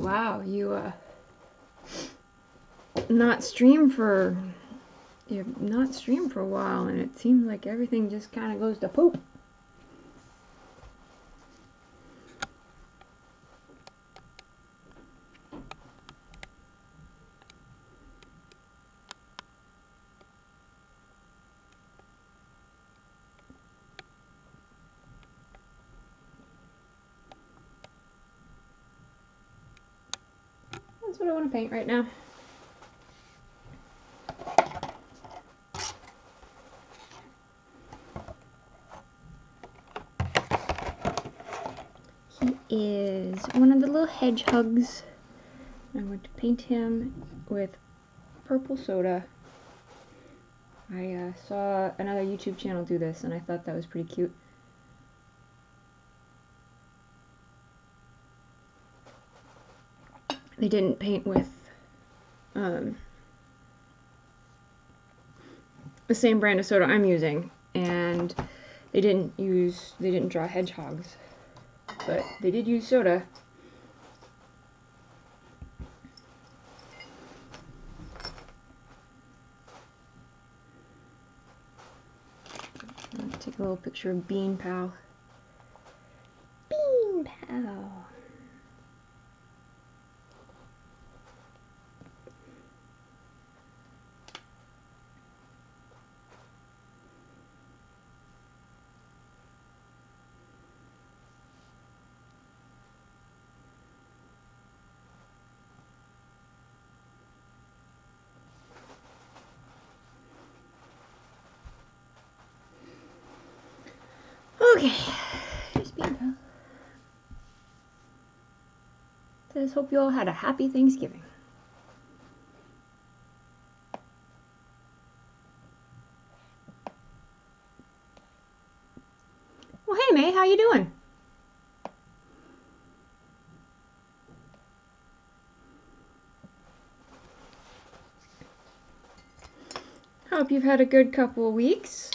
wow, you've not streamed for a while, and it seems like everything just kind of goes to poop. That's what I want to paint right now. He is one of the little hedgehogs. I'm going to paint him with purple soda. I saw another YouTube channel do this, and I thought that was pretty cute. They didn't paint with the same brand of soda I'm using, and they didn't draw hedgehogs, but they did use soda. I'll take a little picture of Bean Pal. Bean Pal. Okay, here's Bean Pal. Says, hope you all had a happy Thanksgiving. Well, hey May, how you doing? Hope you've had a good couple of weeks.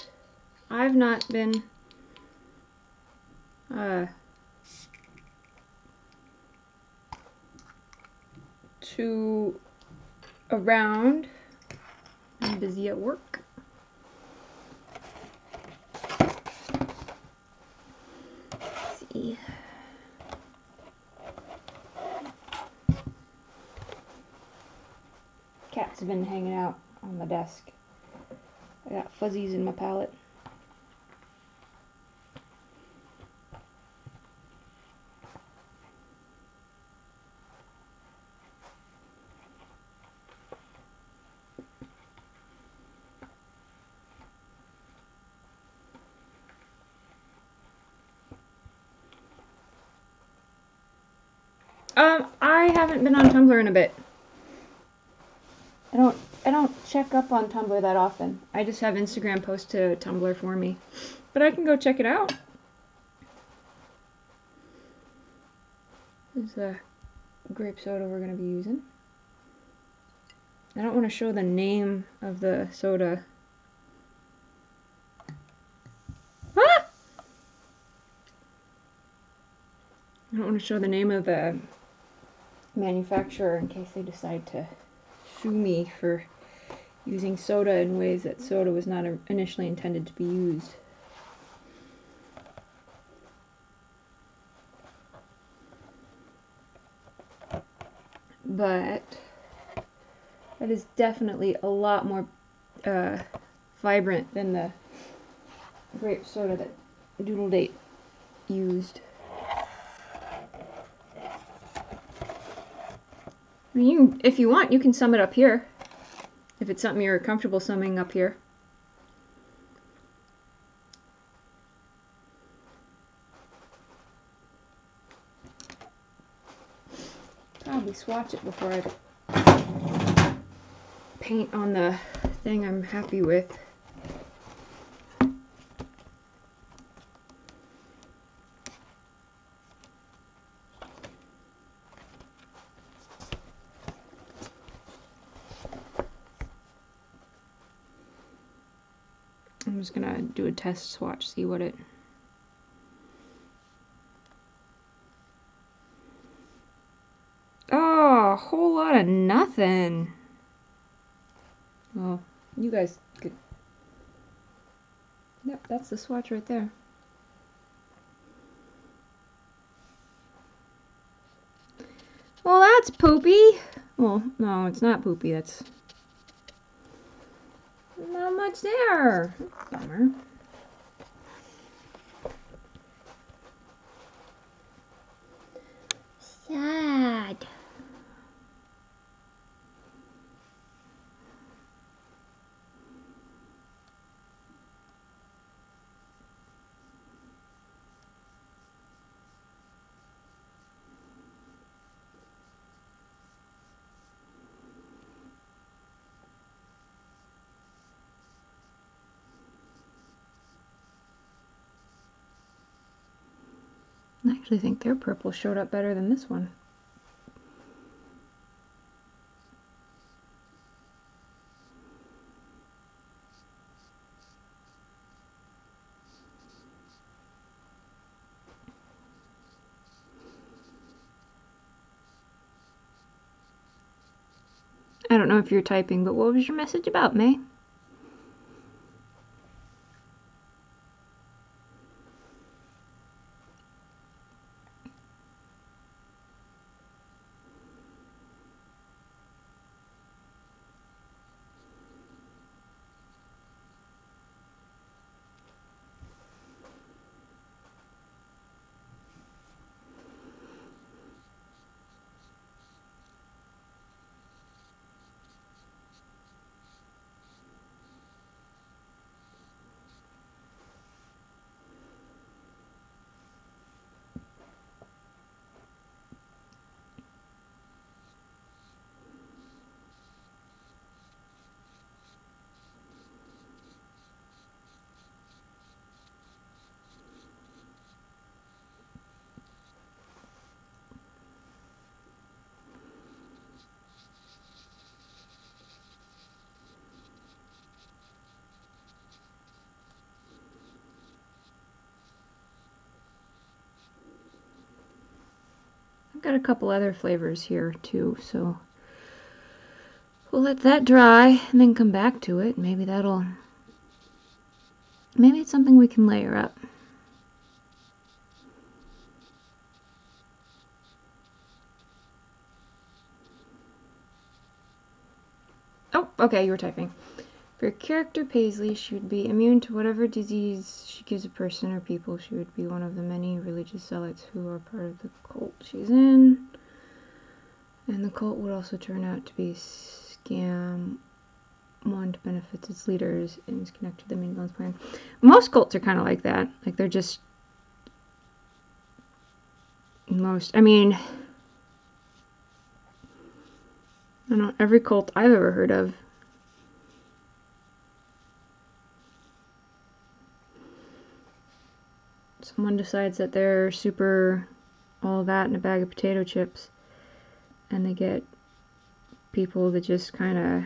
I've not been too around. I'm busy at work. Let's see. Cats have been hanging out on my desk. I got fuzzies in my palette. I haven't been on Tumblr in a bit. I don't check up on Tumblr that often. I just have Instagram post to Tumblr for me. But I can go check it out. This is a grape soda we're going to be using. I don't want to show the name of the soda. Ah! I don't want to show the name of the manufacturer in case they decide to sue me for using soda in ways that soda was not initially intended to be used. But that is definitely a lot more vibrant than the grape soda that DoodleDate used. I mean, if you want, you can sum it up here. If it's something you're comfortable summing up here. Probably swatch it before I paint on the thing I'm happy with. I'm just gonna do a test swatch, see what it... out of nothing. Well, you guys could... Yep, that's the swatch right there. Well, that's poopy. Well, no, it's not poopy. That's not much there. Bummer. Sad. I actually think their purple showed up better than this one. I don't know if you're typing, but what was your message about, May? I've got a couple other flavors here too, so we'll let that dry and then come back to it. Maybe it's something we can layer up. Oh, okay, you were typing. For character Paisley, she would be immune to whatever disease she gives a person or people. She would be one of the many religious zealots who are part of the cult she's in. And the cult would also turn out to be a scam, one to benefit its leaders and is connected to the main villain's plan. Most cults are kind of like that. Like, they're just... I mean... I don't know, every cult I've ever heard of. Someone decides that they're super all that in a bag of potato chips, and they get people that just kind of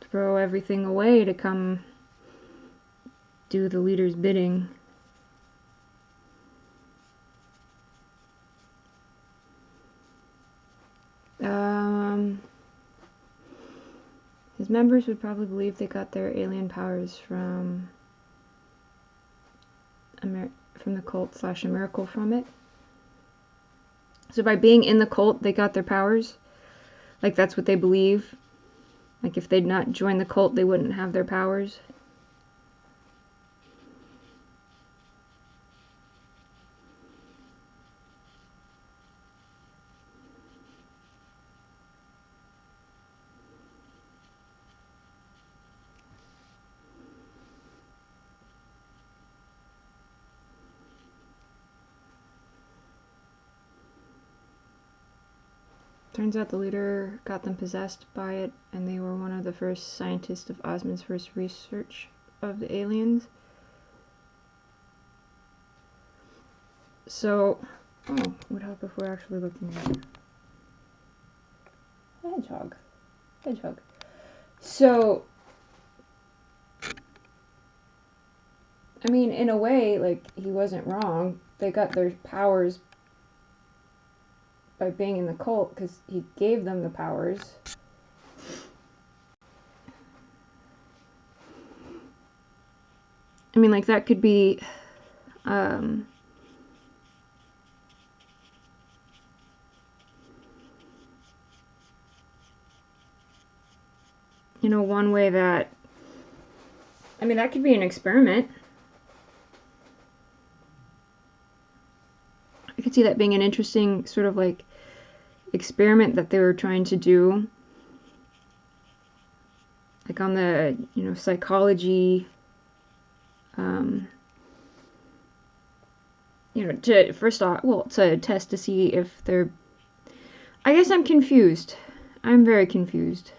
throw everything away to come do the leader's bidding. His members would probably believe they got their alien powers from the cult / a miracle from it. So by being in the cult, they got their powers. Like, that's what they believe. Like, if they'd not joined the cult, they wouldn't have their powers. Turns out the leader got them possessed by it, and they were one of the first scientists of Osmond's first research of the aliens. So, oh, would help if we're actually looking at hedgehog. So, I mean, in a way, like, he wasn't wrong. They got their powers by being in the cult because he gave them the powers. I mean, like, that could be, you know, one way that, I mean, that could be an experiment. I could see that being an interesting sort of like experiment that they were trying to do, like on the, you know, psychology, you know, to first off, well, to test to see if they're, I guess I'm confused. I'm very confused.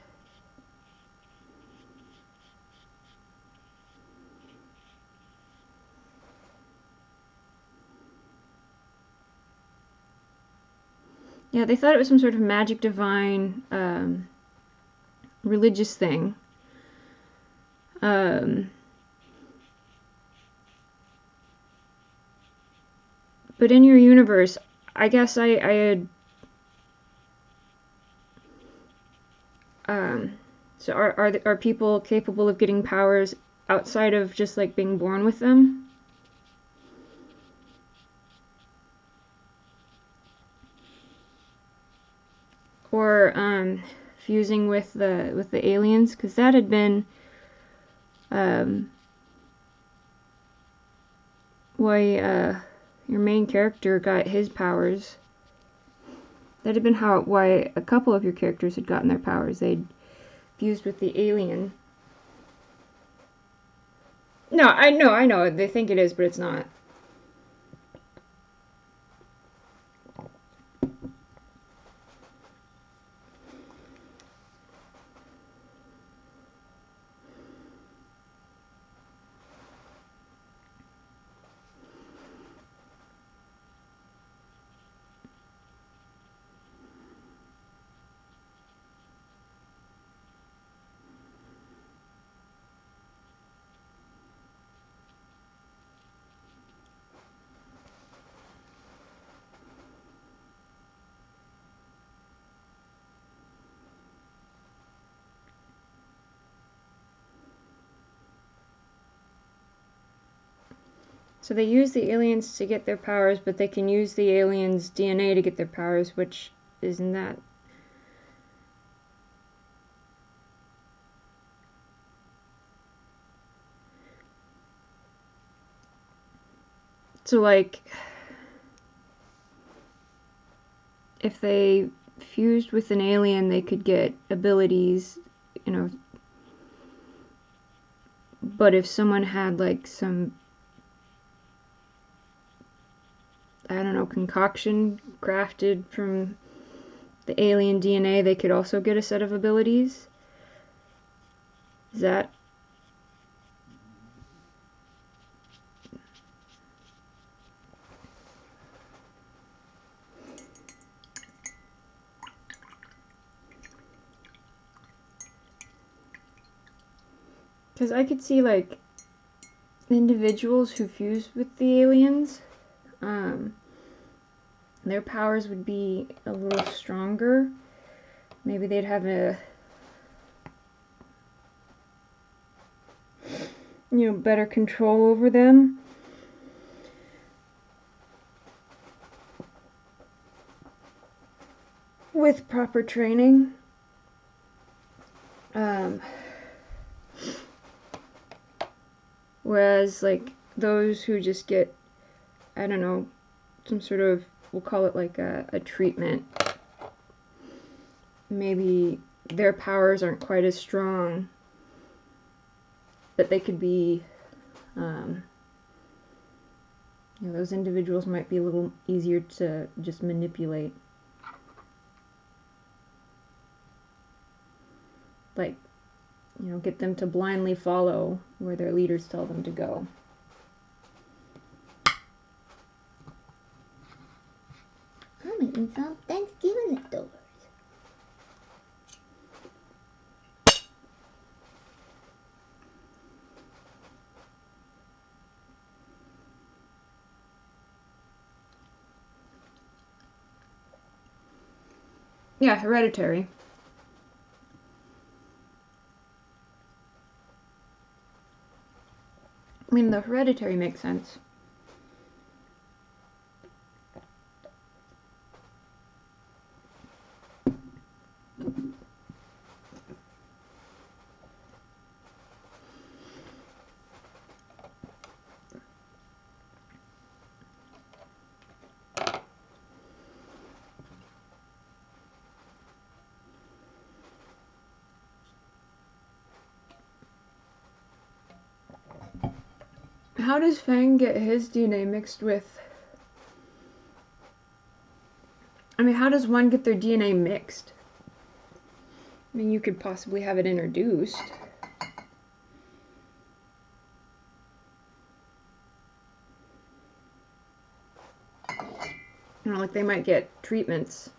Yeah, they thought it was some sort of magic divine religious thing. But in your universe, I guess I had. So are people capable of getting powers outside of just like being born with them? Or fusing with the aliens, because that had been why your main character got his powers. That had been why a couple of your characters had gotten their powers. They'd fused with the alien. No, I know. They think it is, but it's not. So they use the aliens to get their powers, but they can use the aliens' DNA to get their powers, which isn't that. So, like, if they fused with an alien, they could get abilities, you know. But if someone had, like, some, I don't know, concoction crafted from the alien DNA, they could also get a set of abilities. Is that? Because I could see, like, individuals who fuse with the aliens, their powers would be a little stronger. Maybe they'd have a, you know, better control over them. With proper training. Whereas, like, those who just get, I don't know, some sort of, we'll call it like a treatment, maybe their powers aren't quite as strong, but they could be, you know, those individuals might be a little easier to just manipulate. Like, you know, get them to blindly follow where their leaders tell them to go. I'm eating some Thanksgiving leftovers. Yeah, hereditary. I mean, the hereditary makes sense. How does Fang get his DNA mixed with... I mean, how does one get their DNA mixed? I mean, you could possibly have it introduced. You know, like they might get treatments.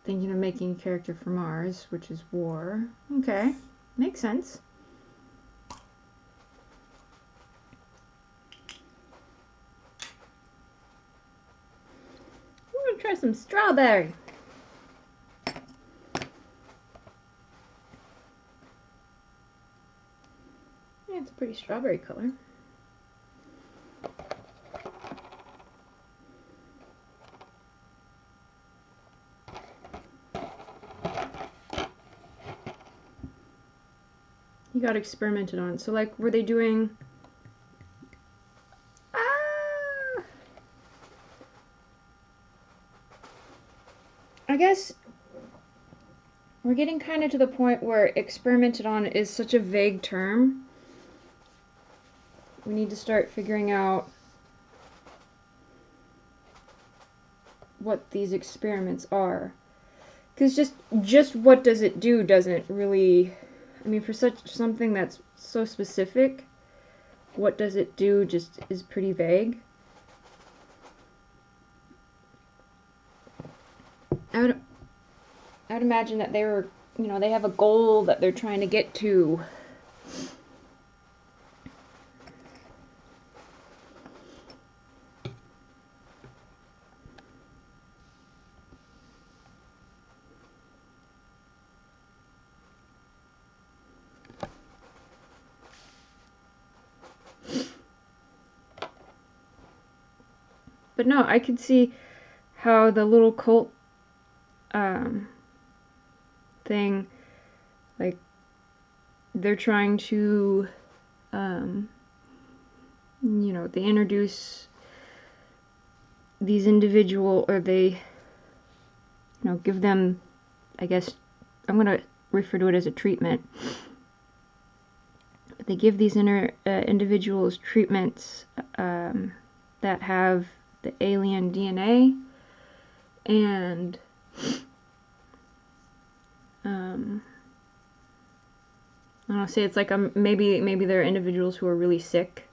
Thinking of making a character for Mars, which is war. Okay, makes sense. We're gonna try some strawberry. Yeah, it's a pretty strawberry color. You got experimented on. So, like, were they doing... I guess we're getting kind of to the point where experimented on is such a vague term. We need to start figuring out what these experiments are. Because just what does it do doesn't really... I mean, for such something that's so specific, what does it do just is pretty vague. I would imagine that they were, you know, they have a goal that they're trying to get to. But no, I could see how the little cult thing, like, they're trying to, you know, they introduce these individual, or they, you know, give them, I guess, I'm going to refer to it as a treatment. They give these individuals treatments that have the alien DNA, and I don't know, say it's like maybe there are individuals who are really sick,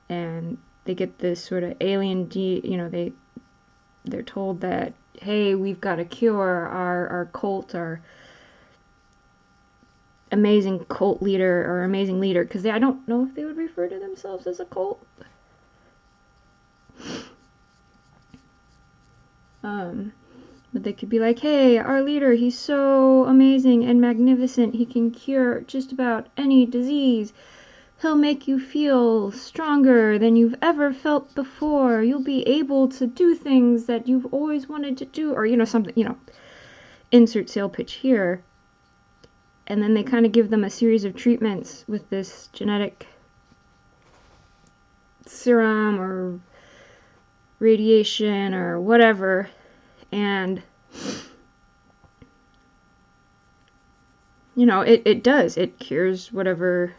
and they get this sort of alien you know, they're told that, hey, we've got a cure. Our cult, our amazing cult leader or amazing leader, because I don't know if they would refer to themselves as a cult. But they could be like, hey, our leader, he's so amazing and magnificent. He can cure just about any disease. He'll make you feel stronger than you've ever felt before. You'll be able to do things that you've always wanted to do. Or, you know, something, you know, insert sale pitch here. And then they kind of give them a series of treatments with this genetic serum or radiation or whatever. And, you know, it does. It cures whatever...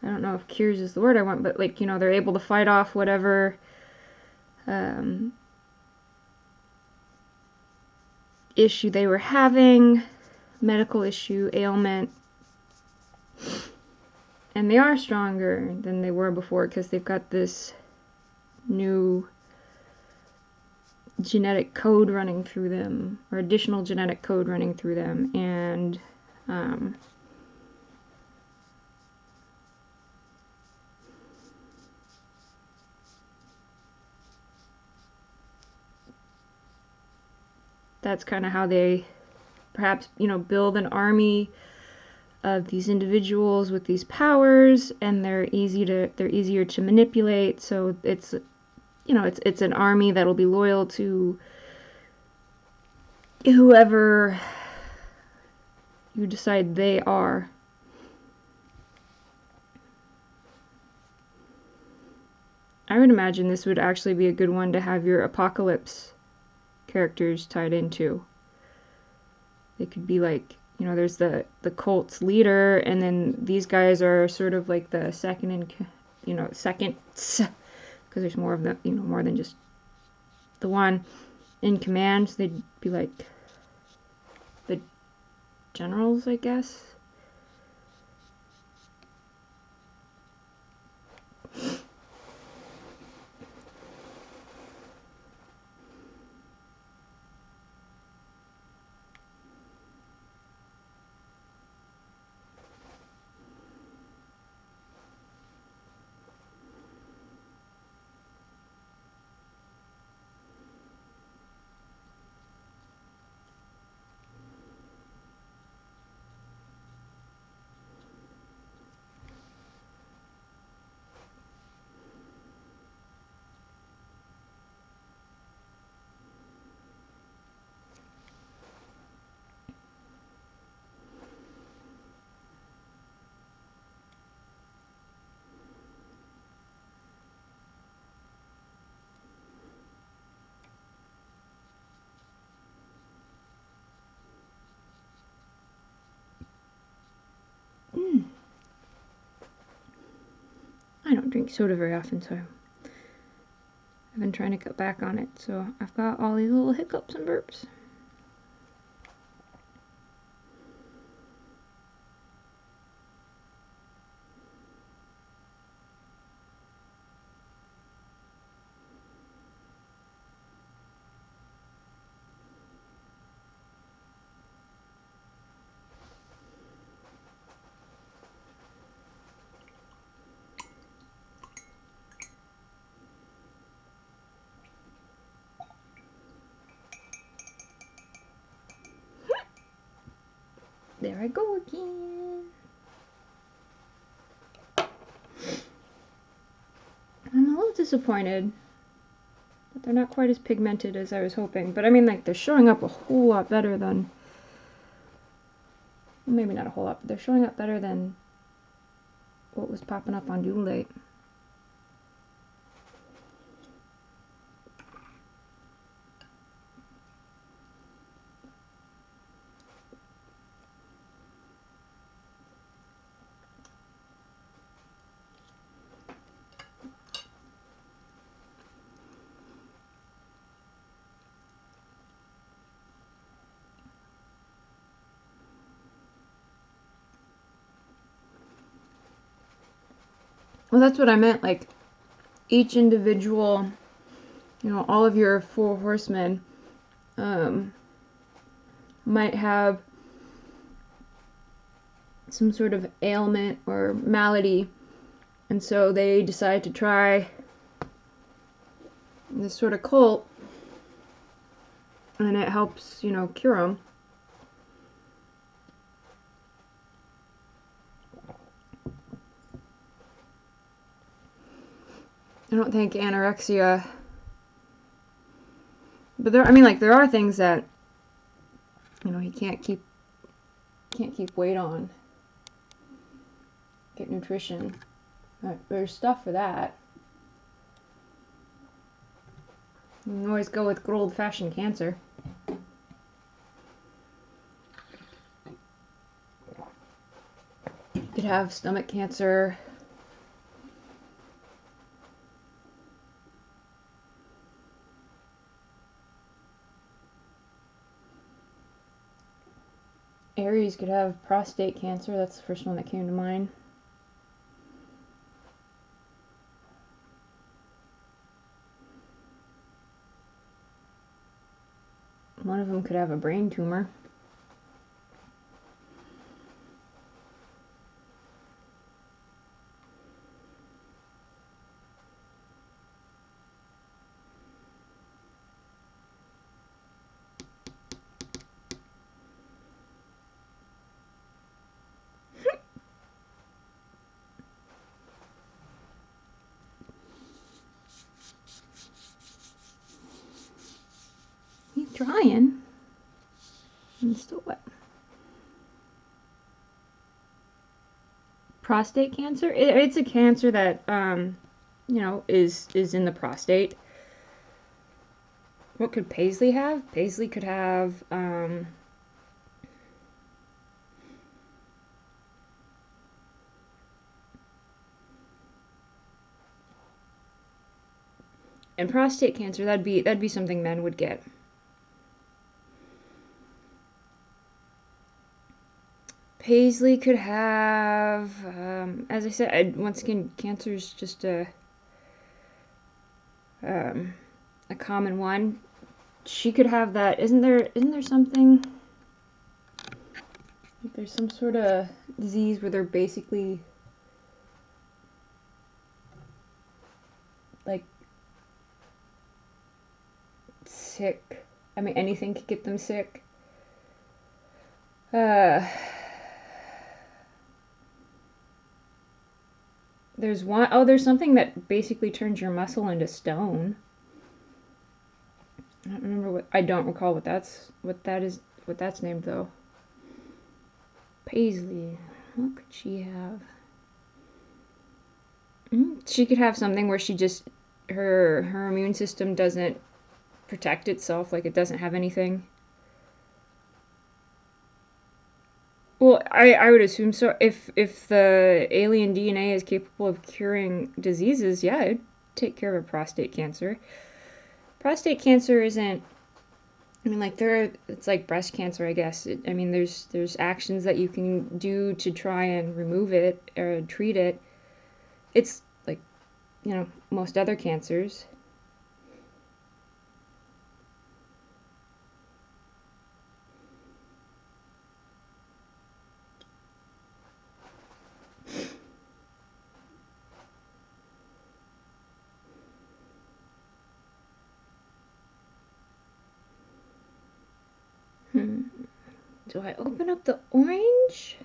I don't know if cures is the word I want, but, like, you know, they're able to fight off whatever issue they were having, medical issue, ailment, And they are stronger than they were before because they've got this new genetic code running through them, or additional genetic code running through them, and that's kind of how they perhaps, you know, build an army of these individuals with these powers, and they're easier to manipulate. So it's, you know, it's an army that'll be loyal to whoever you decide they are. I would imagine this would actually be a good one to have your apocalypse characters tied into. They could be like, you know, there's the cult's leader, and then these guys are sort of like the second in, you know, seconds, because there's more of them, you know, more than just the one in command. So they'd be like the generals, I guess. I don't drink soda very often, so I've been trying to cut back on it. So I've got all these little hiccups and burps. There I go again. I'm a little disappointed that they're not quite as pigmented as I was hoping. But I mean, like, they're showing up a whole lot better than... Maybe not a whole lot, but they're showing up better than what was popping up on DoodleDate. Well, that's what I meant, like, each individual, you know, all of your 4 horsemen might have some sort of ailment or malady, and so they decide to try this sort of cult, and it helps, you know, cure them. I don't think anorexia, but there, I mean, like, there are things that, you know, he can't keep weight on. Get nutrition. There's stuff for that. You can always go with good old-fashioned cancer. You could have stomach cancer. Aries could have prostate cancer. That's the first one that came to mind. One of them could have a brain tumor. He's trying. And it's still wet. Prostate cancer? It's a cancer that, you know, is in the prostate. What could Paisley have? Paisley could have, and prostate cancer, that'd be something men would get. Paisley could have, as I said, once again, cancer is just a common one. She could have that. Isn't there something? There's some sort of disease where they're basically like sick. I mean, anything could get them sick. There's one, oh, there's something that basically turns your muscle into stone. I don't recall what that's named though. Paisley, what could she have? She could have something where she just, her immune system doesn't protect itself, like it doesn't have anything. Well, I would assume so. If the alien DNA is capable of curing diseases, yeah, it'd take care of a prostate cancer. Prostate cancer isn't, I mean, like it's like breast cancer, I guess. I mean, there's actions that you can do to try and remove it or treat it. It's like, you know, most other cancers. Do I open up the orange?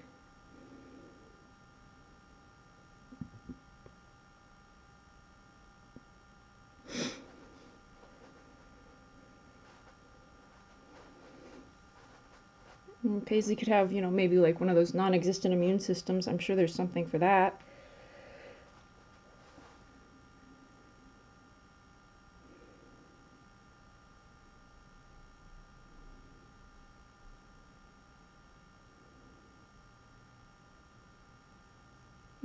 And Paisley could have, you know, maybe like one of those non-existent immune systems. I'm sure there's something for that.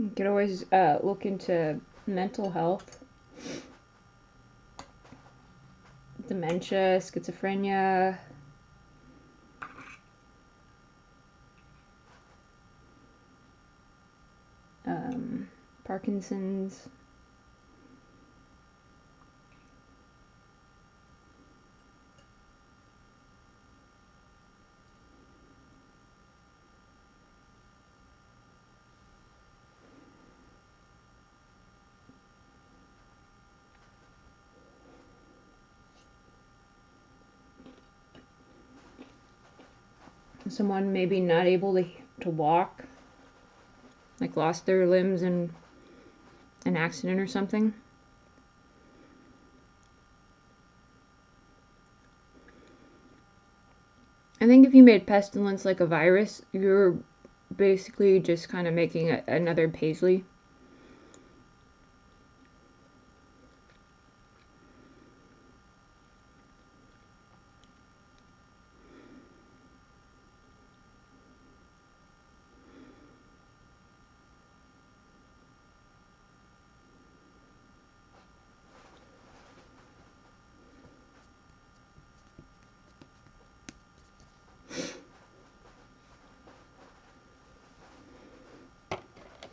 You could always look into mental health. Dementia, schizophrenia. Parkinson's. Someone maybe not able to walk, like lost their limbs in an accident or something. I think if you made pestilence like a virus, you're basically just kind of making another Paisley.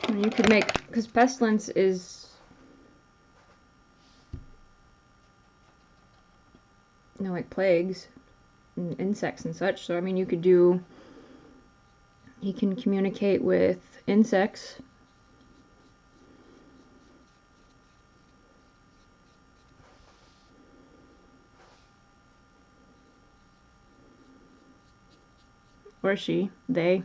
And you could make, because pestilence is, you know, like plagues. and insects and such. So I mean, you could do. He can communicate with insects. Or she, they.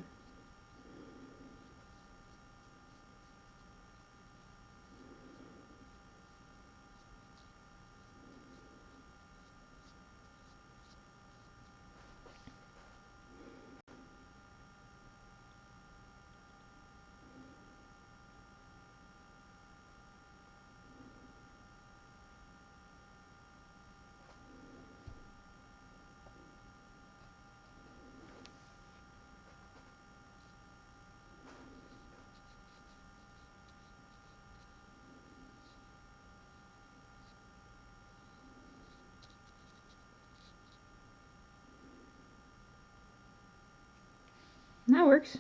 That works.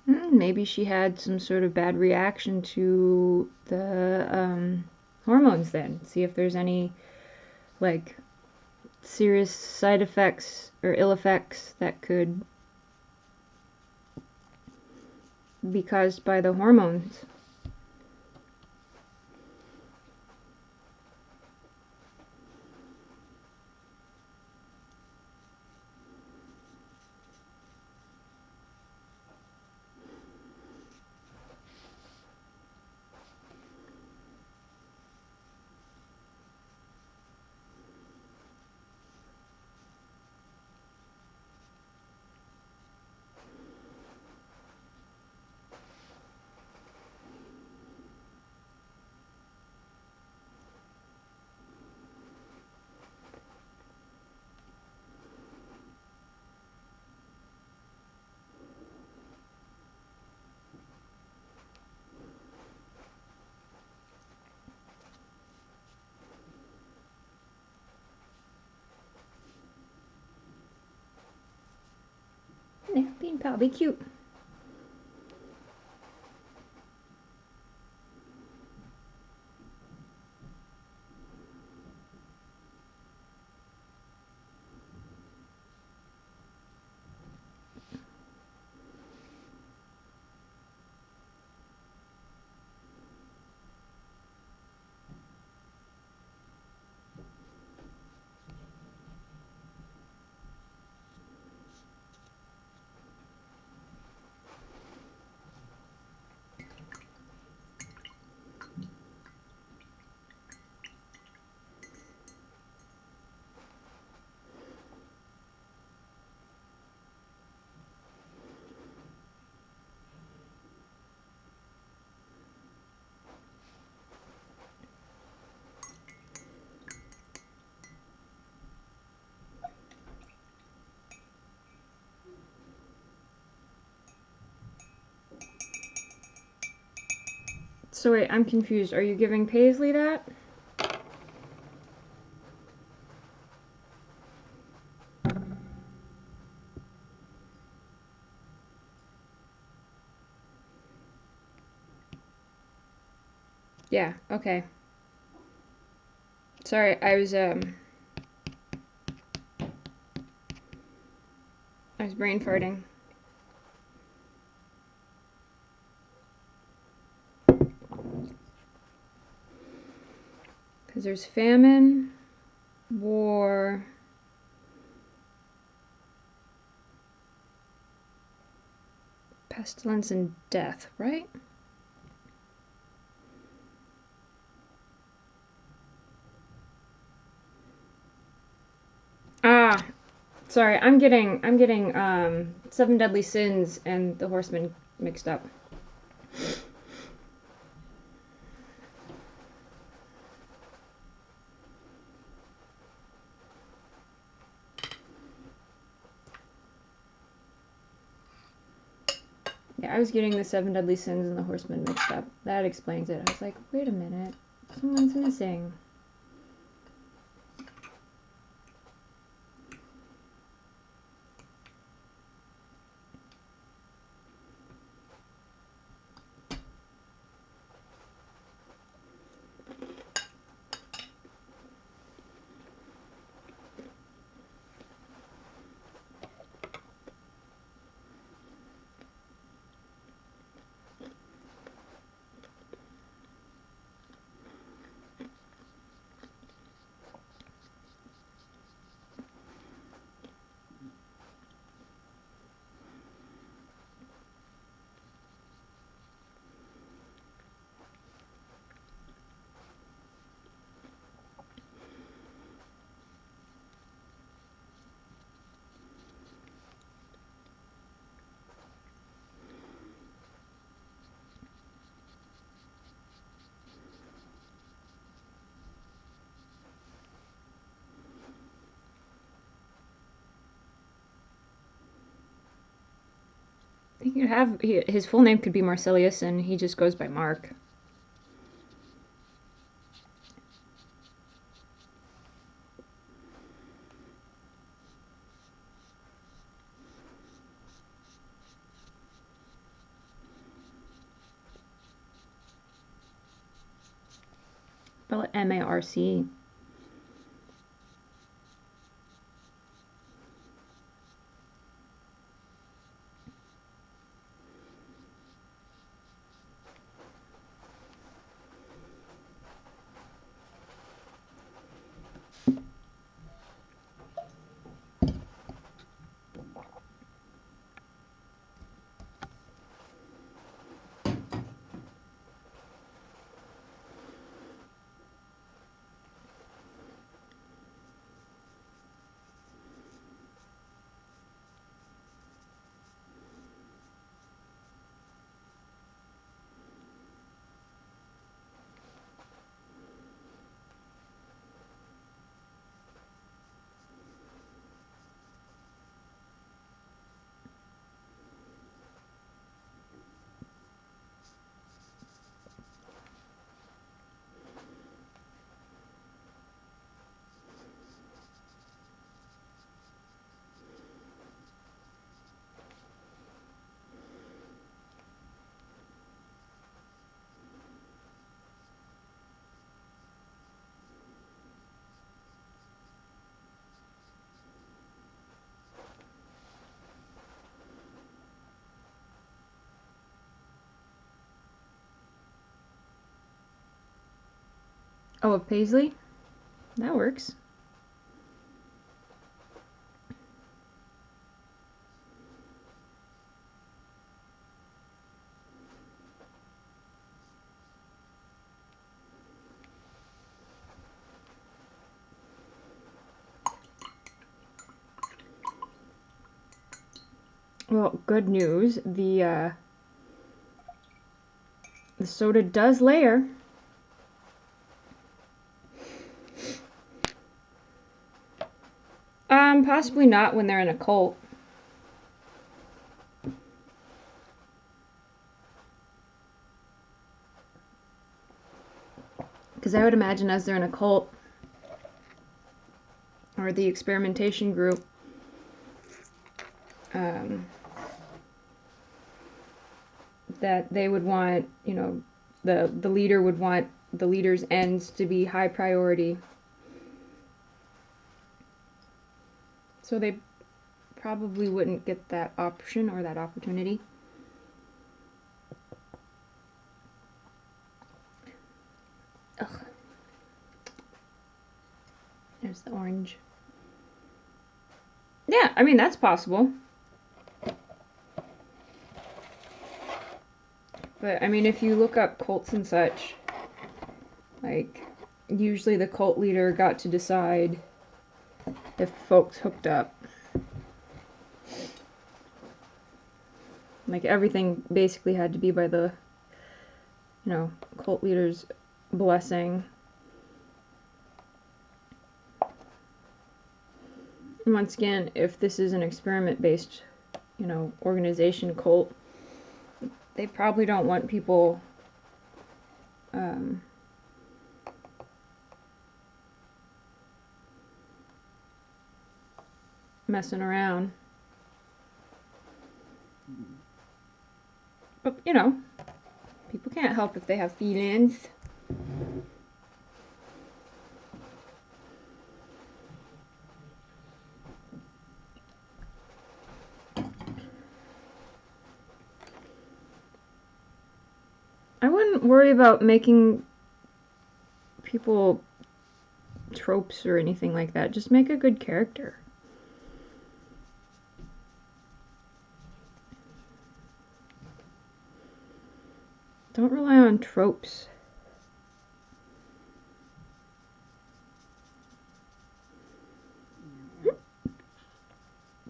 Maybe she had some sort of bad reaction to the hormones then. See if there's any like serious side effects or ill effects that could be caused by the hormones. Yeah, bean pal, be cute. So wait, I'm confused. Are you giving Paisley that? Yeah, okay. Sorry, I was brain farting. Because there's famine, war, pestilence, and death, right? Ah, sorry, I'm getting Seven Deadly Sins and the Horseman mixed up. Yeah, I was getting the Seven Deadly Sins and the Horseman mixed up. That explains it. I was like, wait a minute, someone's missing. could have his full name could be Marcelius, and he just goes by Mark. Spell it M-A-R-C. Oh, of Paisley? That works. Well, good news. The soda does layer. Possibly not when they're in a cult. Because I would imagine as they're in a cult, or the experimentation group, that they would want, you know, the leader would want the leader's ends to be high priority. So they probably wouldn't get that option or that opportunity. Ugh. There's the orange. Yeah, I mean, that's possible. But, I mean, if you look up cults and such, like, usually the cult leader got to decide if folks hooked up. Like, everything basically had to be by the, you know, cult leader's blessing. And once again, if this is an experiment-based, you know, organization, cult, they probably don't want people messing around. But, you know, people can't help if they have feelings. I wouldn't worry about making people tropes or anything like that. Just make a good character. Don't rely on tropes.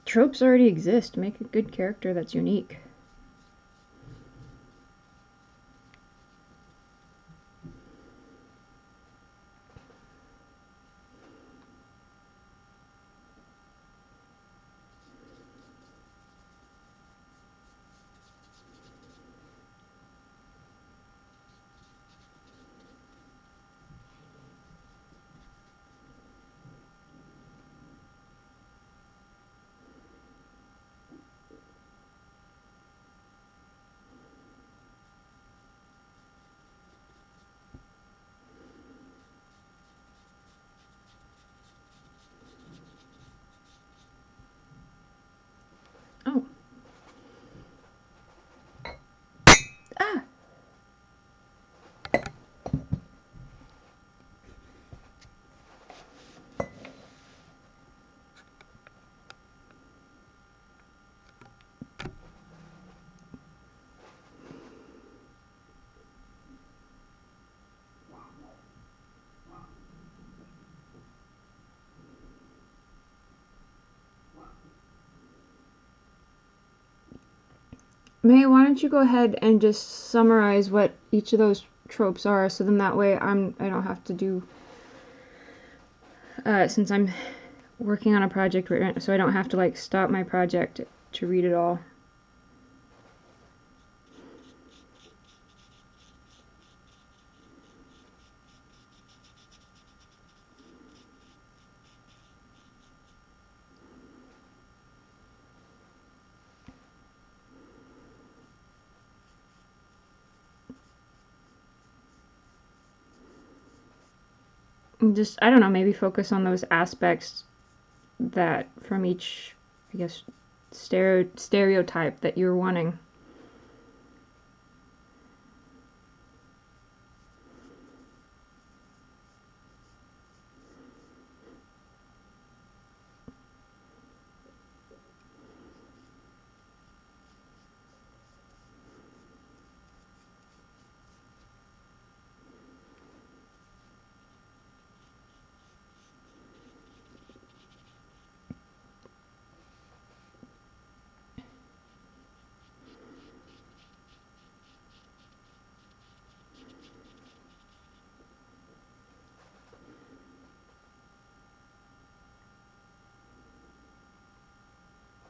Tropes already exist. Make a good character that's unique. May, why don't you go ahead and just summarize what each of those tropes are, so then that way I don't have to do, since I'm working on a project right now, so I don't have to like stop my project to read it all. And just, I don't know, maybe focus on those aspects that from each, I guess, stereotype that you're wanting.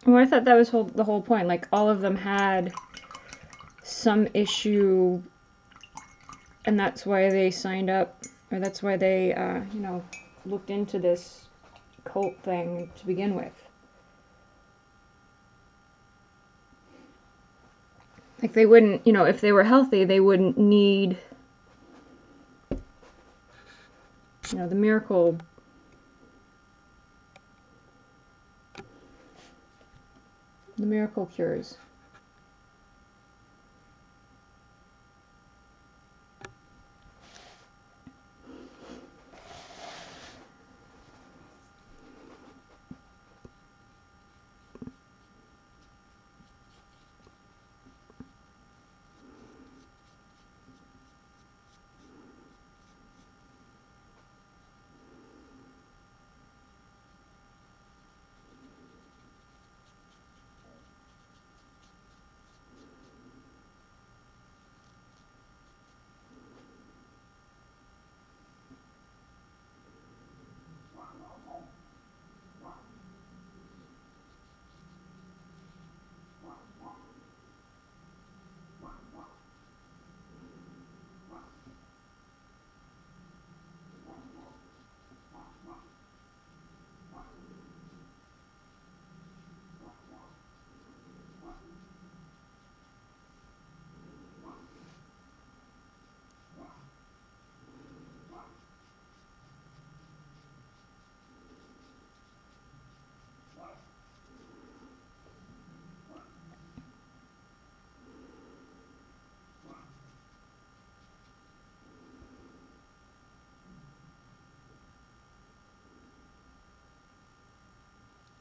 Well, I thought that was the whole point. Like, all of them had some issue, and that's why they signed up, or that's why they, you know, looked into this cult thing to begin with. Like, they wouldn't, you know, if they were healthy, they wouldn't need, you know, the miracle cures.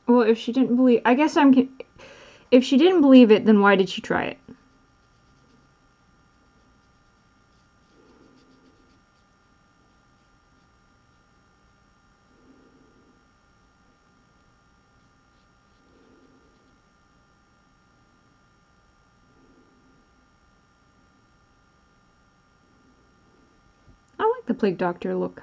Well, if she didn't believe, I guess if she didn't believe it, then why did she try it? I like the plague doctor look.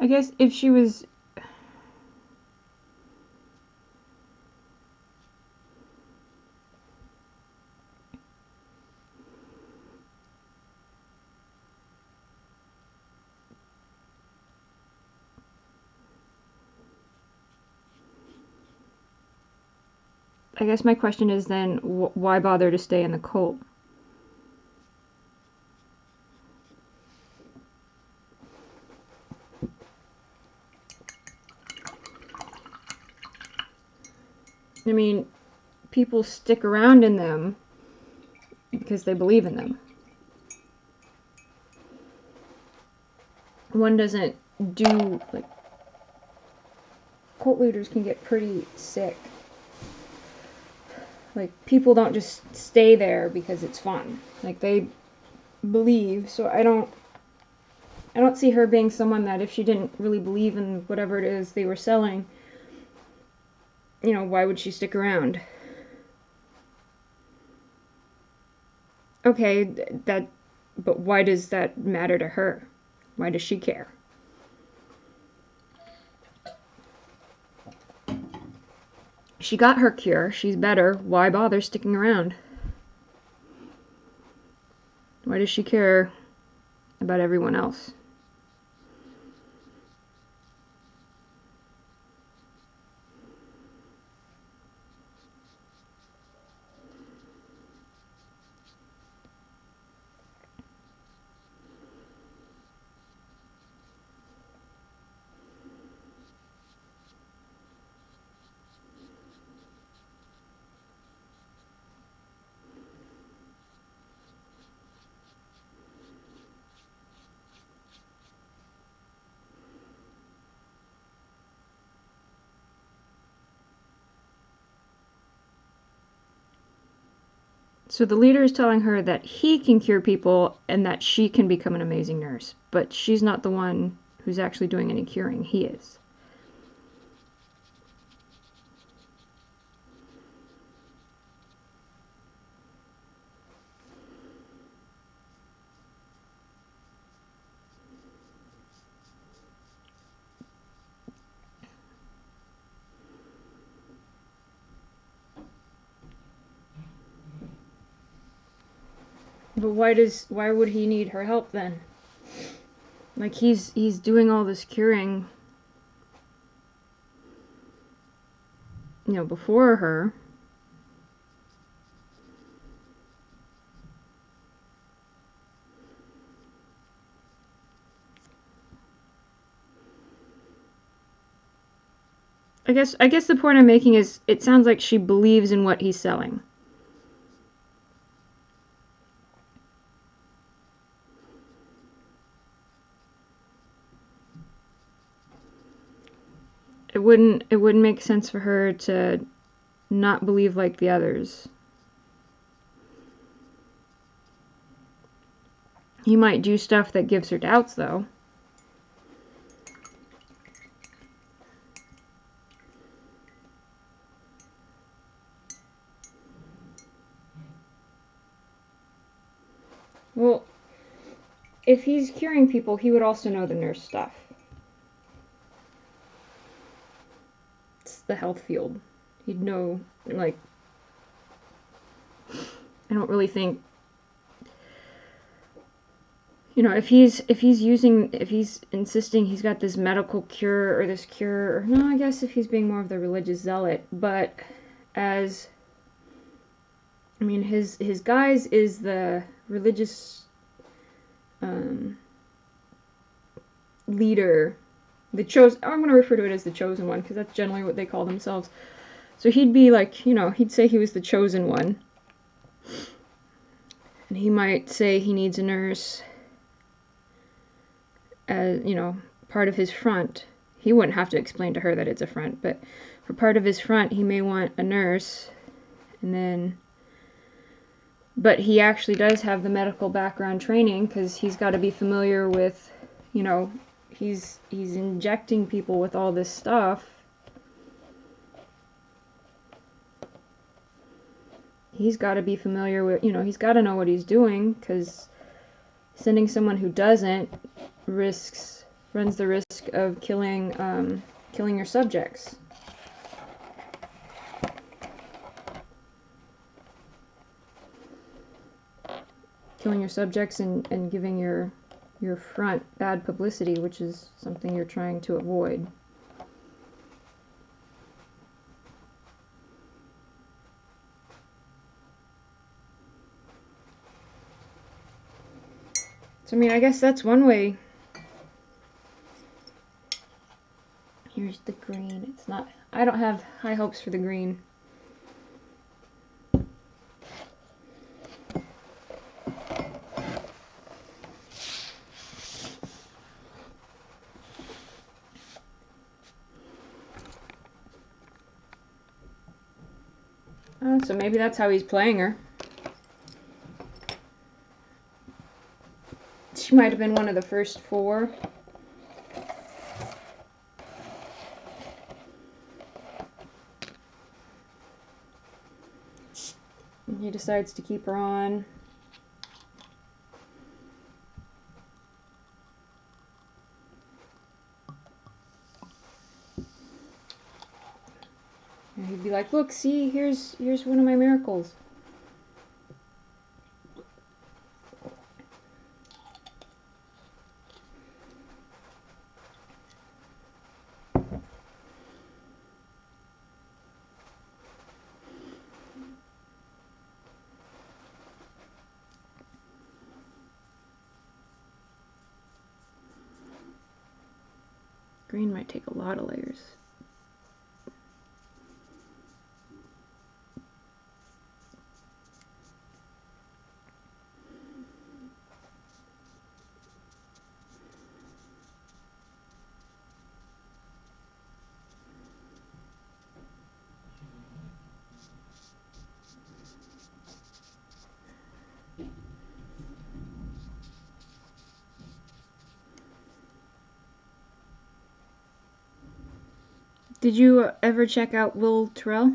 I guess if she was... I guess my question is then, why bother to stay in the cult? I mean, people stick around in them because they believe in them. One doesn't do, like, cult leaders can get pretty sick. Like, people don't just stay there because it's fun. Like, they believe. So I don't see her being someone that if she didn't really believe in whatever it is they were selling, you know, why would she stick around? Okay, but why does that matter to her? Why does she care? She got her cure. She's better. Why bother sticking around? Why does she care about everyone else? So the leader is telling her that he can cure people and that she can become an amazing nurse, but she's not the one who's actually doing any curing. He is. But why would he need her help then? Like, he's doing all this curing, you know, before her. I guess the point I'm making is it sounds like she believes in what he's selling. It wouldn't make sense for her to not believe like the others. He might do stuff that gives her doubts, though. Well, if he's curing people, he would also know the nurse stuff. It's the health field. He'd know, like, I don't really think, you know, if he's insisting he's got this medical cure or this cure, or no, I guess if he's being more of the religious zealot, but as, I mean, his guise is the religious leader, the chosen. I'm going to refer to it as the chosen one because that's generally what they call themselves. So he'd be like, you know, he'd say he was the chosen one, and he might say he needs a nurse as, you know, part of his front. He wouldn't have to explain to her that it's a front, but for part of his front, he may want a nurse, and then. But he actually does have the medical background training because he's got to be familiar with, you know, he's injecting people with all this stuff. He's got to be familiar with, you know, he's got to know what he's doing because sending someone who doesn't runs the risk of killing your subjects. Killing your subjects and giving your front bad publicity, which is something you're trying to avoid. So, I mean, I guess that's one way. Here's the green. It's not, I don't have high hopes for the green. Oh, so maybe that's how he's playing her. She might have been one of the first 4. And he decides to keep her on. And he'd be like, look, see, here's one of my miracles. Green might take a lot of layers. Did you ever check out Will Terrell?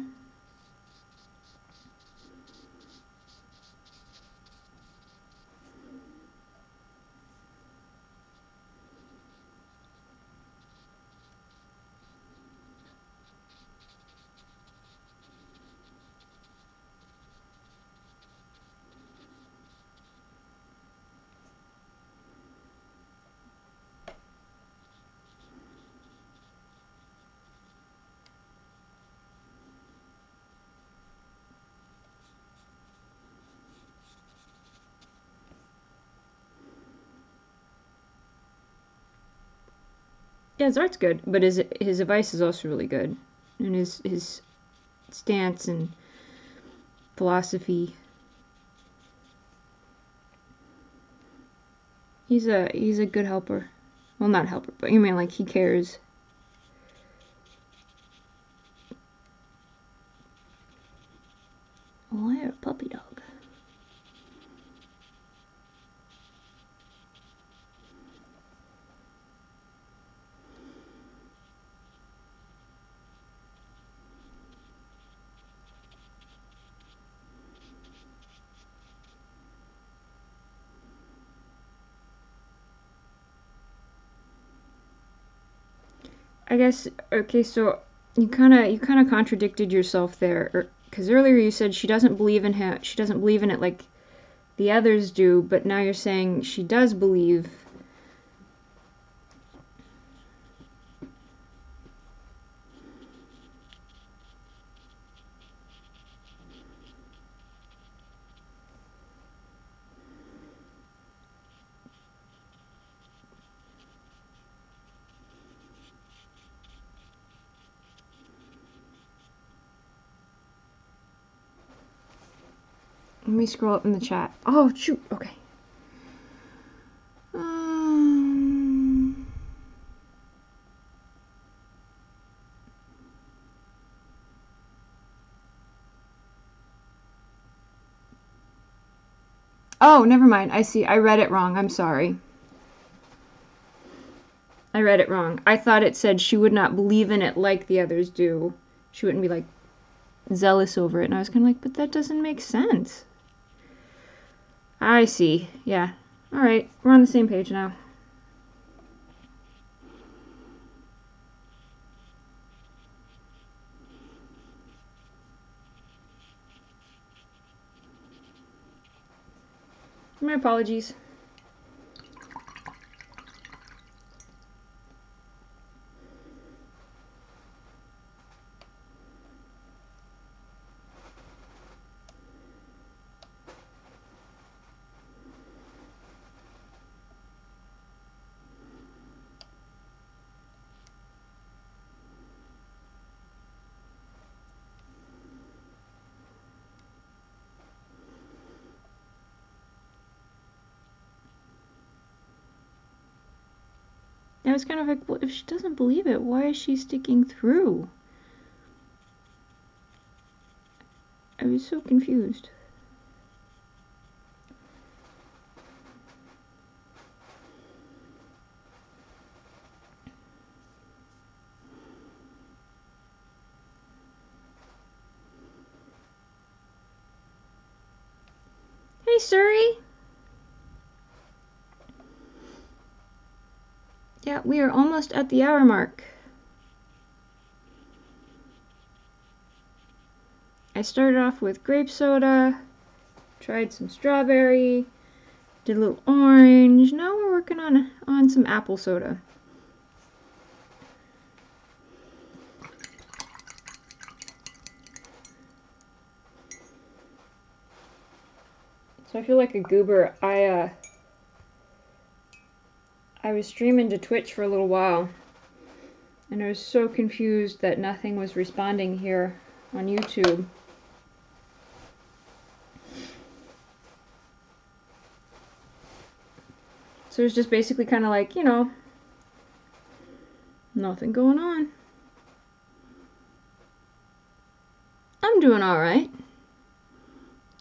Yeah, his art's good, but his advice is also really good, and his stance and philosophy. He's a good helper. Well, not helper, but you mean like he cares. Why a puppy dog? I guess okay. So you kind of contradicted yourself there, because earlier you said she doesn't believe in him. She doesn't believe in it like the others do, but now you're saying she does believe. Let me scroll up in the chat. Oh shoot. Okay. Oh, never mind. I see. I read it wrong. I'm sorry. I read it wrong. I thought it said she would not believe in it like the others do. She wouldn't be like zealous over it. And I was kind of like, but that doesn't make sense. I see. Yeah. All right. We're on the same page now. My apologies. I was kind of like, well, if she doesn't believe it, why is she sticking through? I was so confused. Hey, Surrey. Yeah, we are almost at the hour mark. I started off with grape soda, tried some strawberry, did a little orange. Now we're working on some apple soda. So I feel like a goober. I was streaming to Twitch for a little while, and I was so confused that nothing was responding here on YouTube. So it was just basically kind of like, you know, nothing going on. I'm doing alright.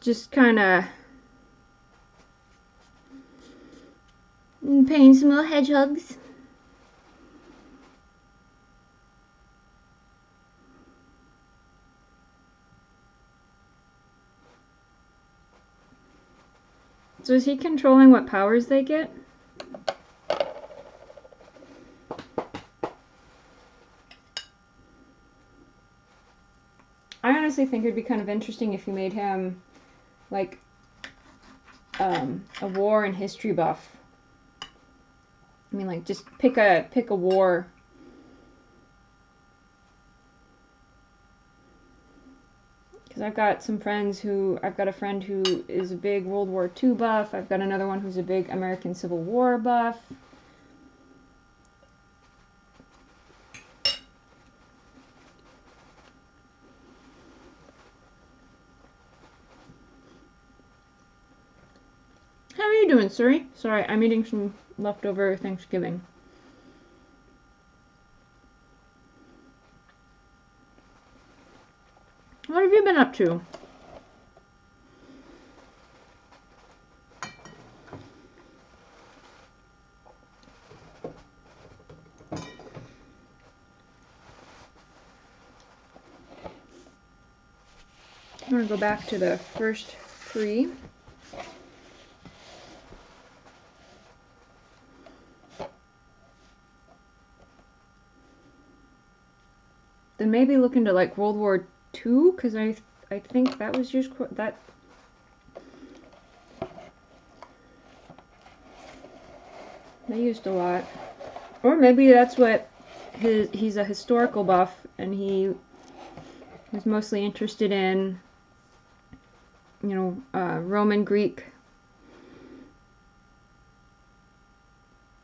Just kind of painting some little hedgehogs. So is he controlling what powers they get? I honestly think it'd be kind of interesting if you made him like a war and history buff. I mean, like, just pick a war. Because I've got a friend who is a big World War II buff. I've got another one who's a big American Civil War buff. How are you doing, Surrey? Sorry, I'm eating some leftover Thanksgiving. What have you been up to? I'm going to go back to the first three. Then maybe look into like World War II, because I think that was just that. They used a lot. Or maybe that's what he's a historical buff and he was mostly interested in, you know, Roman Greek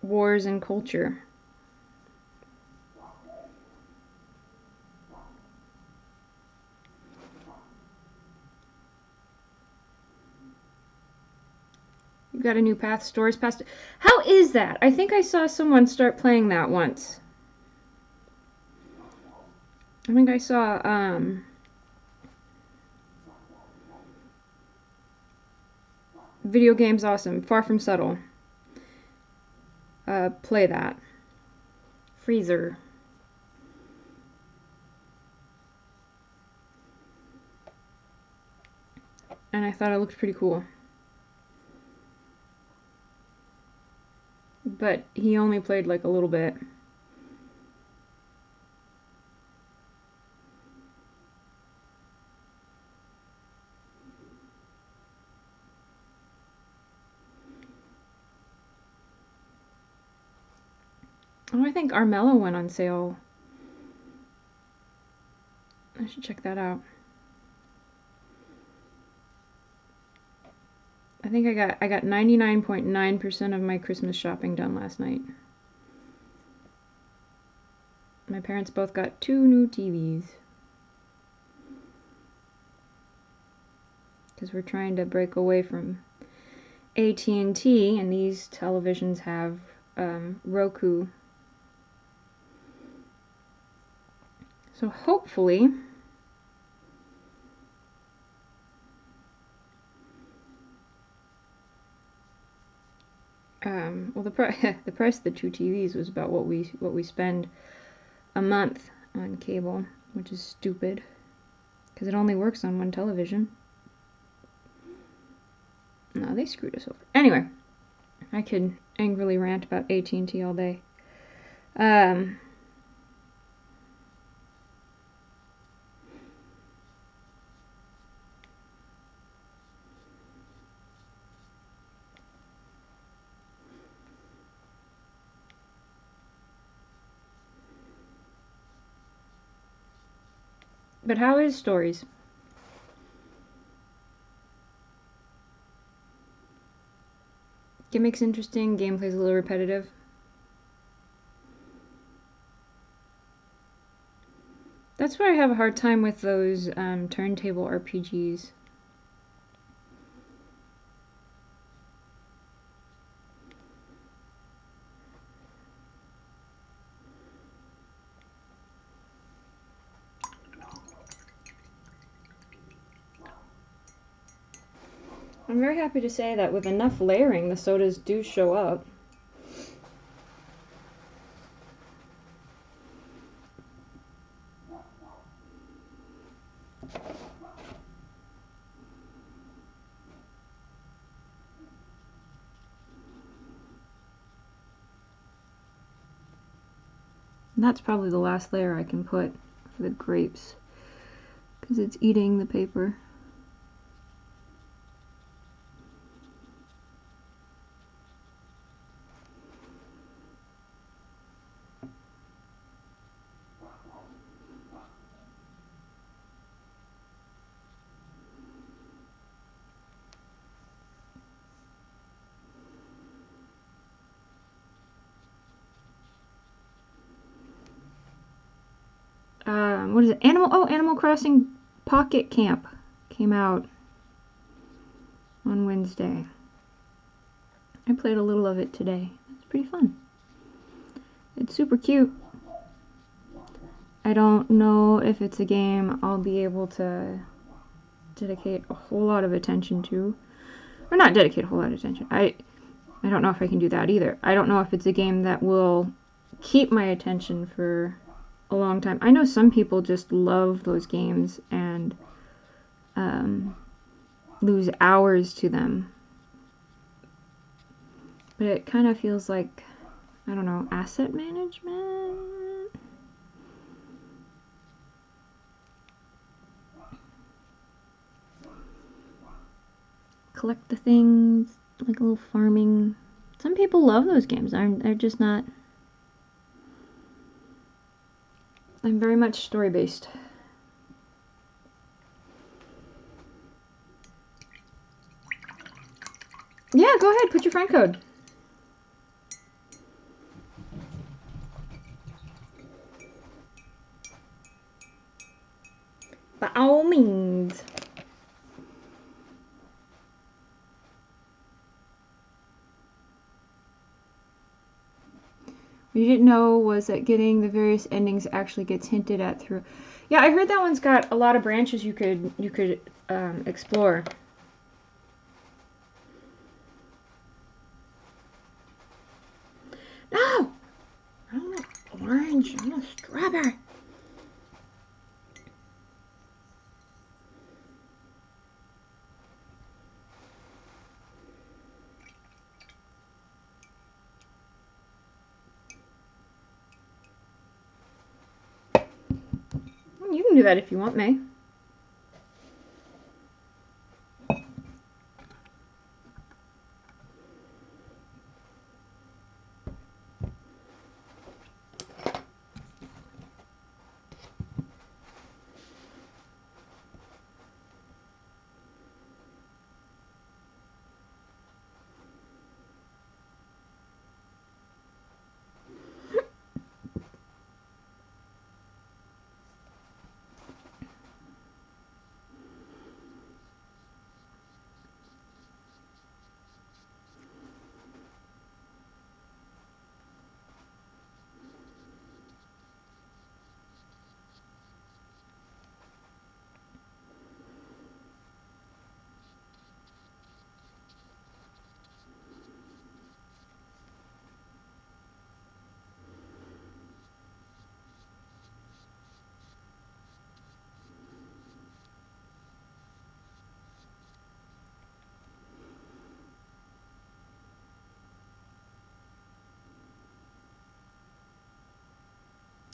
wars and culture. You got a new path, stores past. How is that? I think I saw someone start playing that once. I think I saw Video Games Awesome, Far From Subtle. Play that. Freezer. And I thought it looked pretty cool. But he only played like a little bit. Oh, I think Armello went on sale. I should check that out. I think I got 99.9% of my Christmas shopping done last night. My parents both got 2 new TVs. Because we're trying to break away from AT&T, and these televisions have Roku. So hopefully well, the the price of the 2 TVs was about what we spend a month on cable, which is stupid because it only works on one television. No, they screwed us over. Anyway, I could angrily rant about AT&T all day. But how is Stories? Gimmick's interesting, gameplay's a little repetitive. That's why I have a hard time with those turntable RPGs. I'm very happy to say that with enough layering, the sodas do show up. And that's probably the last layer I can put for the grapes, because it's eating the paper. What is it? Animal Crossing Pocket Camp came out on Wednesday. I played a little of it today. It's pretty fun. It's super cute. I don't know if it's a game I'll be able to dedicate a whole lot of attention to. Or not dedicate a whole lot of attention. I don't know if I can do that either. I don't know if it's a game that will keep my attention for a long time. I know some people just love those games and lose hours to them. But it kind of feels like, I don't know, asset management? Collect the things, like a little farming. Some people love those games. They're just not. I'm very much story-based. Yeah, go ahead, put your friend code. By all means. What you didn't know was that getting the various endings actually gets hinted at through. Yeah, I heard that one's got a lot of branches you could explore. No! I don't want orange. I want strawberry. You can do that if you want, May.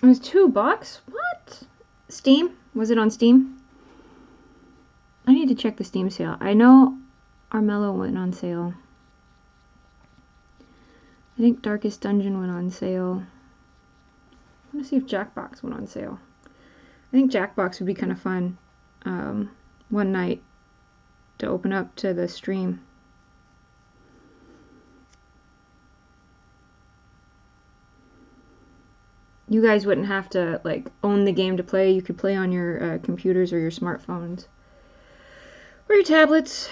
It was $2. What? Steam? Was it on Steam? I need to check the Steam sale. I know Armello went on sale. I think Darkest Dungeon went on sale. I want to see if Jackbox went on sale. I think Jackbox would be kind of fun one night to open up to the stream. You guys wouldn't have to like own the game to play. You could play on your computers or your smartphones or your tablets.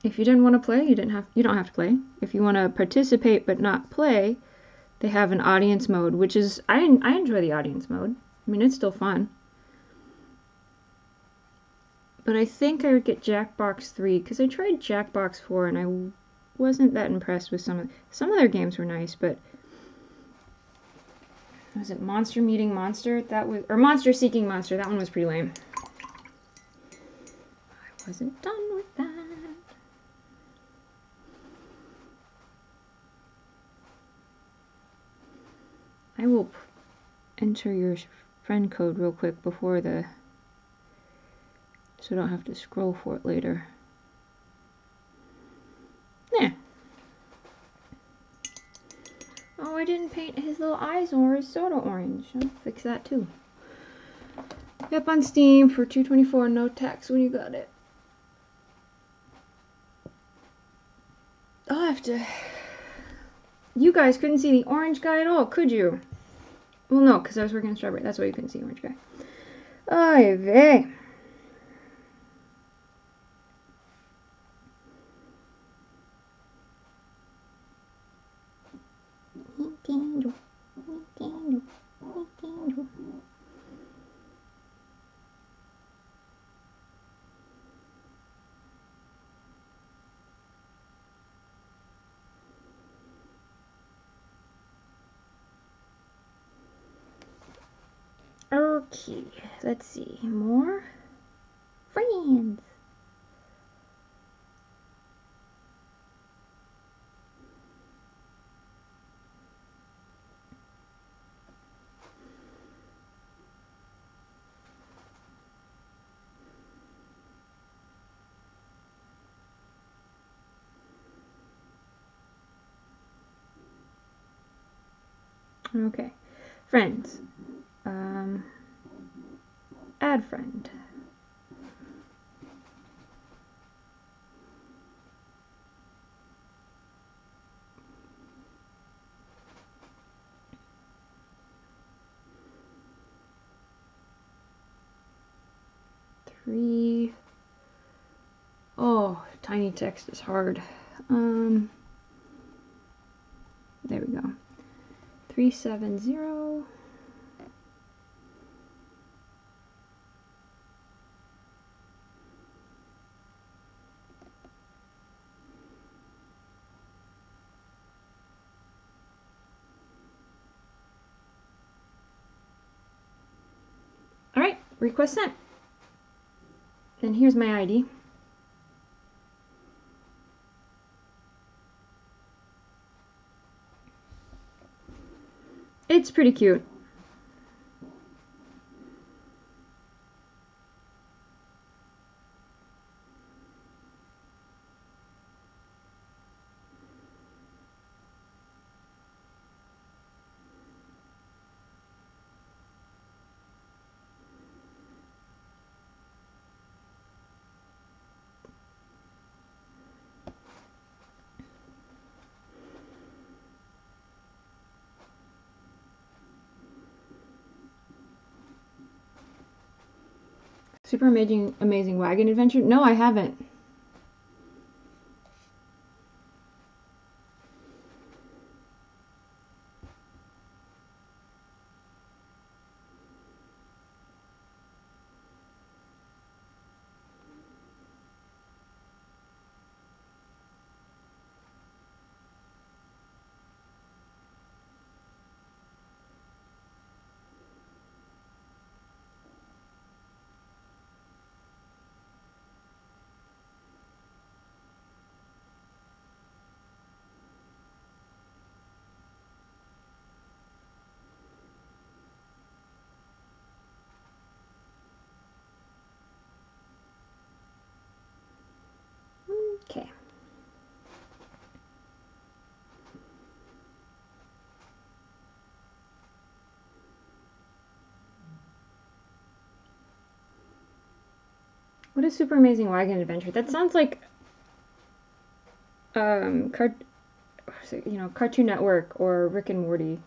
If you didn't want to play, you don't have to play. If you want to participate but not play, they have an audience mode, which is I enjoy the audience mode. I mean, it's still fun. But I think I would get Jackbox 3 because I tried Jackbox 4 and I wasn't that impressed with some of their games were nice, but was it Monster Meeting Monster? That was, or Monster Seeking Monster. That one was pretty lame. I wasn't done with that. I will enter your friend code real quick before the, so I don't have to scroll for it later. Yeah. Oh, I didn't paint his little eyes or his soda orange. I'll fix that too. Yep, on Steam for $2.24, no tax when you got it. I'll have to... You guys couldn't see the orange guy at all, could you? Well, no, because I was working on Strawberry. That's why you couldn't see the orange guy. Ay vey. Nintendo. Nintendo. Nintendo. Okay, let's see. More Friends. Okay, friends. Add friend. Three. Oh, tiny text is hard. There we go. 370. All right, request sent. And here's my ID. It's pretty cute. Super Amazing Wagon Adventure? No, I haven't. What is Super Amazing Wagon Adventure? That sounds like Cartoon Network or Rick and Morty.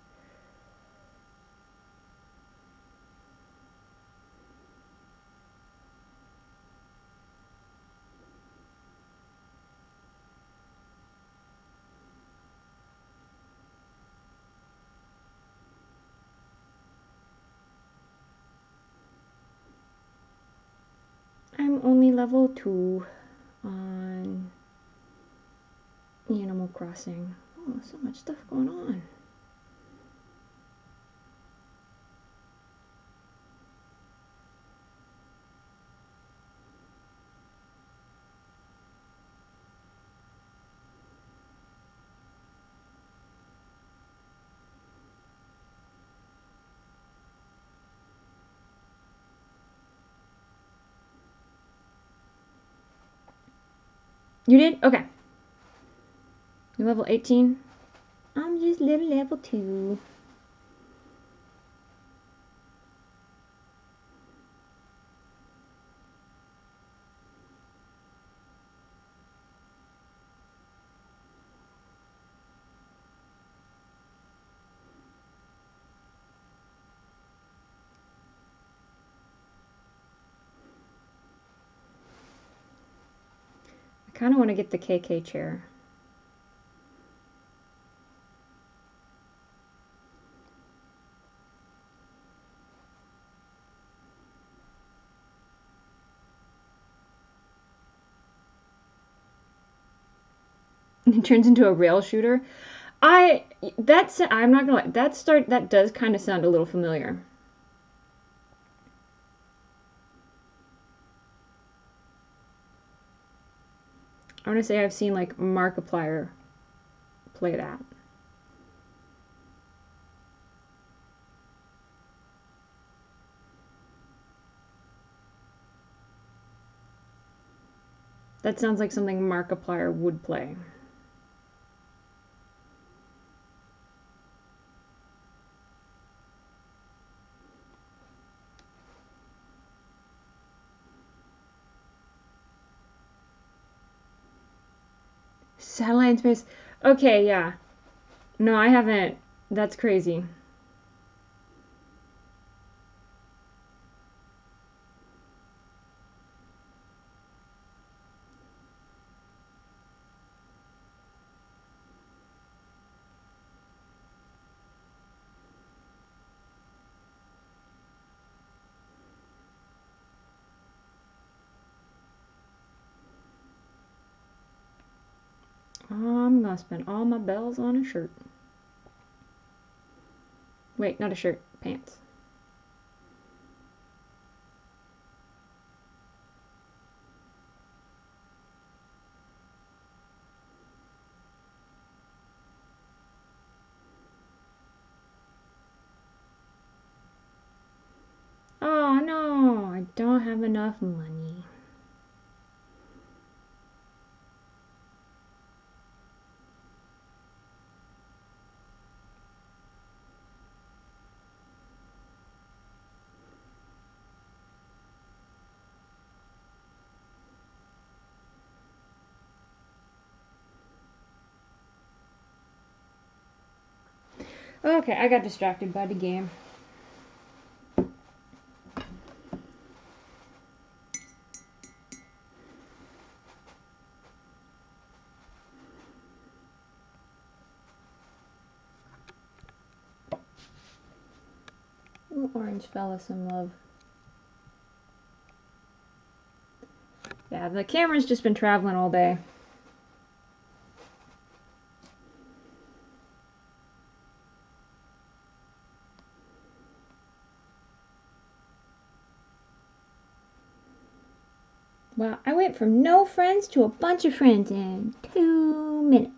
I'm only level 2 on Animal Crossing. Oh, so much stuff going on. You did? Okay. You're level 18? I'm just little level 2. I kind of want to get the KK chair. It turns into a rail shooter. I'm not gonna lie, that does kind of sound a little familiar. I want to say I've seen like Markiplier play that. That sounds like something Markiplier would play. Satellite in space. Okay, yeah. No, I haven't. That's crazy. I'm gonna spend all my bells on a shirt. Wait, not a shirt, pants. Oh no, I don't have enough money. Okay, I got distracted by the game. Ooh, orange fella some love. Yeah, the camera's just been traveling all day. Well, I went from no friends to a bunch of friends in 2 minutes.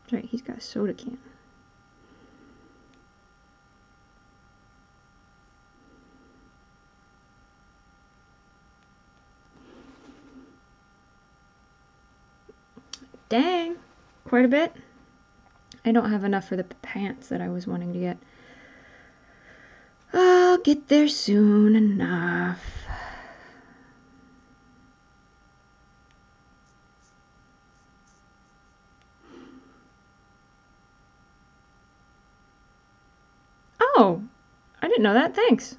That's right, he's got a soda can. Dang, quite a bit. I don't have enough for the pants that I was wanting to get. I'll get there soon enough. Oh, I didn't know that. Thanks.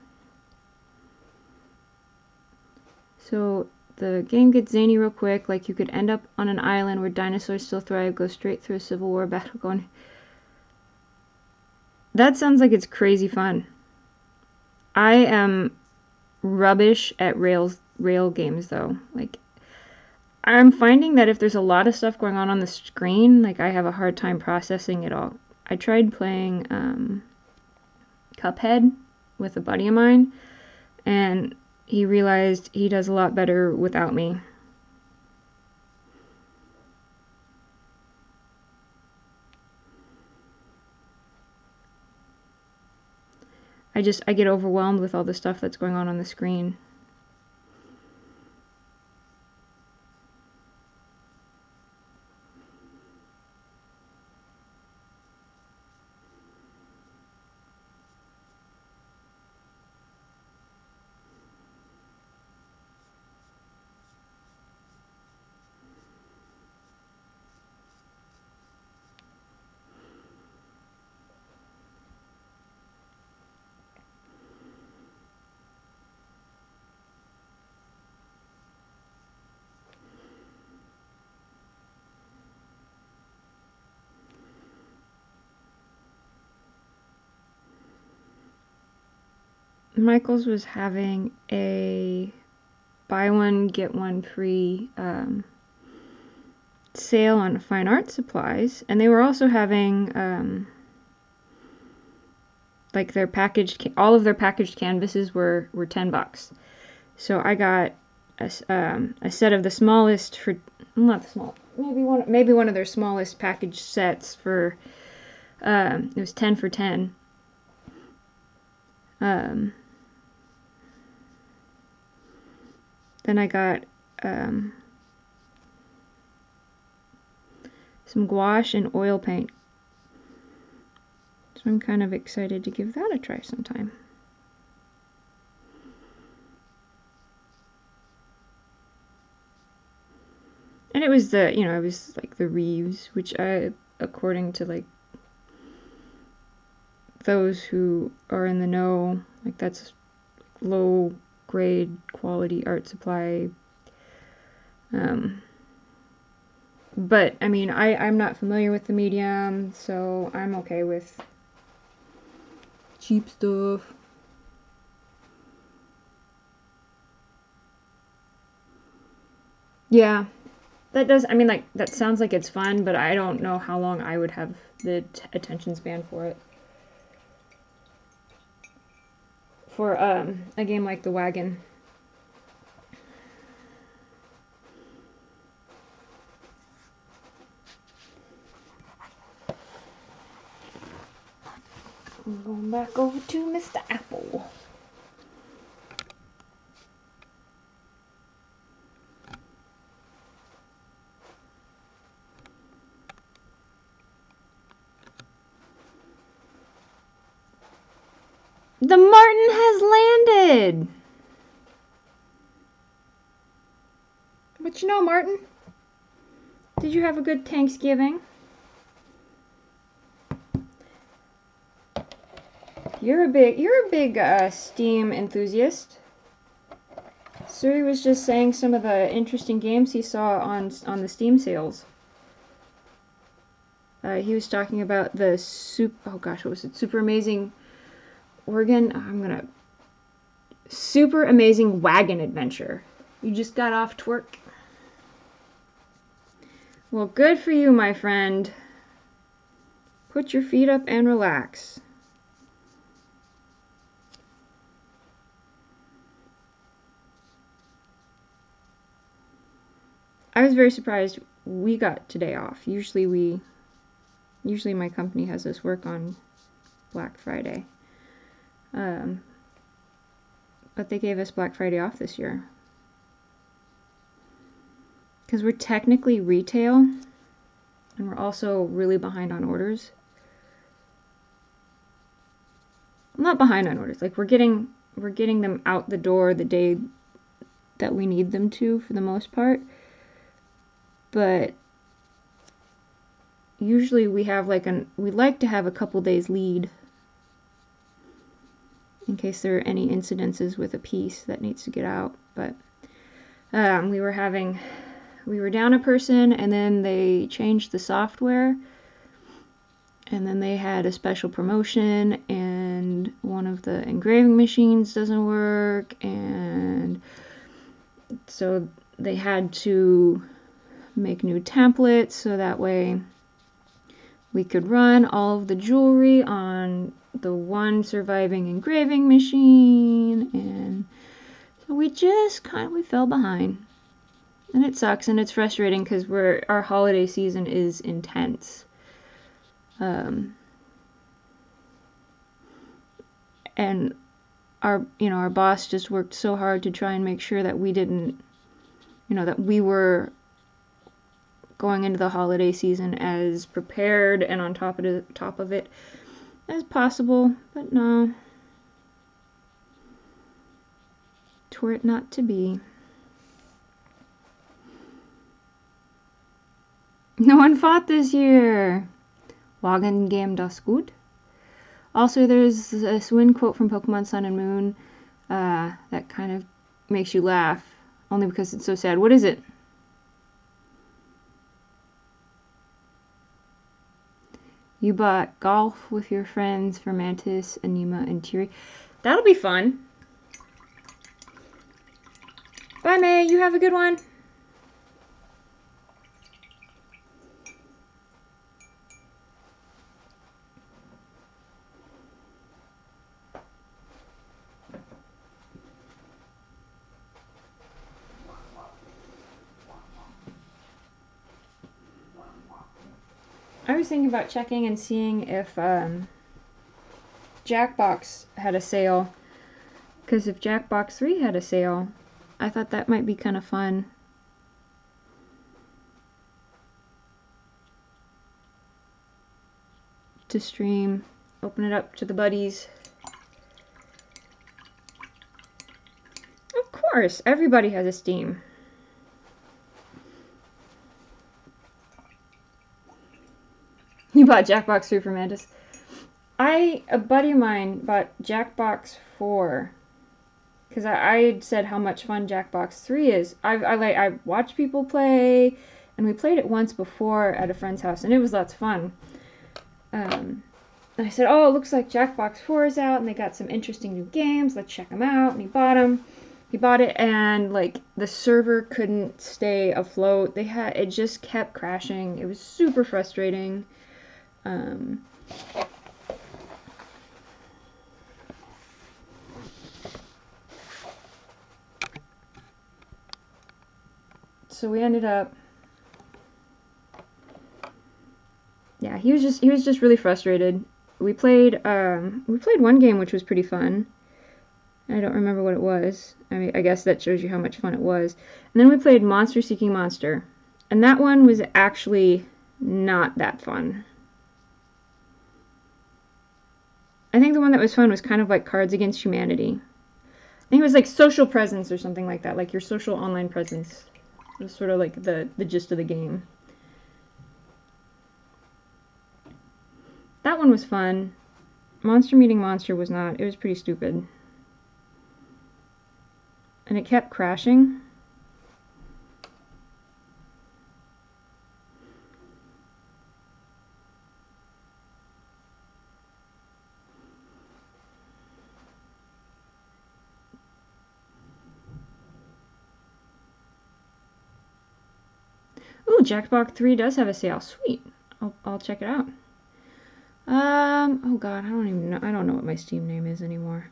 So the game gets zany real quick. Like you could end up on an island where dinosaurs still thrive, go straight through a Civil War battle going. That sounds like it's crazy fun. I am rubbish at rail games though. Like I'm finding that if there's a lot of stuff going on the screen, like I have a hard time processing it all. I tried playing Cuphead with a buddy of mine, and he realized he does a lot better without me. I get overwhelmed with all the stuff that's going on the screen. Michael's was having a buy one get one free sale on fine art supplies, and they were also having like their packaged all of their packaged canvases were $10. So I got a set of the smallest for not the small maybe one of their smallest package sets for it was 10 for 10. Then I got some gouache and oil paint. So I'm kind of excited to give that a try sometime. And it was it was like the Reeves, which according to like those who are in the know, like that's low grade quality art supply. But I mean, I'm not familiar with the medium, so I'm okay with cheap stuff. Yeah, that does. I mean, like that sounds like it's fun, but I don't know how long I would have the attention span for it. For a game like The Wagon. I'm going back over to Mr. Apple. The Martin has landed! But you know, Martin, did you have a good Thanksgiving? You're a big Steam enthusiast. Suri was just saying some of the interesting games he saw on the Steam sales. He was talking about the oh gosh, what was it? Super Amazing Super Amazing Wagon Adventure. You just got off twerk. Well, good for you, my friend. Put your feet up and relax. I was very surprised we got today off. Usually we Usually my company has us work on Black Friday. But they gave us Black Friday off this year. Because we're technically retail, and we're also really behind on orders. I'm not behind on orders. Like, we're getting them out the door the day that we need them to, for the most part. But usually we have we like to have a couple days lead in case there are any incidences with a piece that needs to get out. But we were down a person, and then they changed the software, and then they had a special promotion, and one of the engraving machines doesn't work, and so they had to make new templates so that way we could run all of the jewelry on the one surviving engraving machine, and so we fell behind. And it sucks, and it's frustrating because our holiday season is intense. And our boss just worked so hard to try and make sure that we didn't, that we were going into the holiday season as prepared and on top of it as possible. But no, twere it not to be. No one fought this year. Wagen game das gut. Also, there's a Swin quote from Pokemon Sun and Moon that kind of makes you laugh, only because it's so sad. What is it? You bought golf with your friends for Mantis, Anima, and Tiri. That'll be fun. Bye, May. You have a good one. I was thinking about checking and seeing if Jackbox had a sale. Because if Jackbox 3 had a sale, I thought that might be kind of fun. To stream, open it up to the buddies. Of course, everybody has a Steam. You bought Jackbox 3 for Mantis. A buddy of mine bought Jackbox 4 because I had said how much fun Jackbox 3 is. I watched people play, and we played it once before at a friend's house, and it was lots of fun. And I said, oh, it looks like Jackbox 4 is out, and they got some interesting new games. Let's check them out. And he bought them. He bought it, and the server couldn't stay afloat. It just kept crashing. It was super frustrating. So we ended up, yeah, he was just really frustrated. We played one game which was pretty fun. I don't remember what it was. I mean, I guess that shows you how much fun it was. And then we played Monster Seeking Monster, and that one was actually not that fun. I think the one that was fun was kind of like Cards Against Humanity. I think it was like social presence or something like that, like your social online presence. It was sort of like the gist of the game. That one was fun. Monster Meeting Monster was not. It was pretty stupid. And it kept crashing. Ooh, Jackbox 3 does have a sale. Sweet. I'll check it out. Oh god, I don't even know. I don't know what my Steam name is anymore.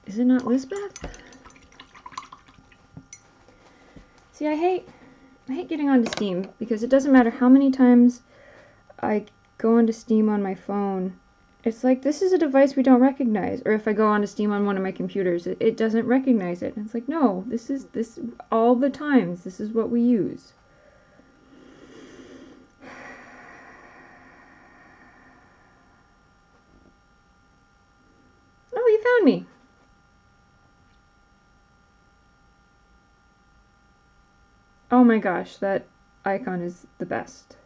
Is it not Lisbeth? See, I I hate getting onto Steam because it doesn't matter how many times I go onto Steam on my phone. It's like, this is a device we don't recognize. Or if I go onto Steam on one of my computers, it doesn't recognize it. And it's like, no, this all the times. This is what we use. Oh, you found me. Oh my gosh, that icon is the best.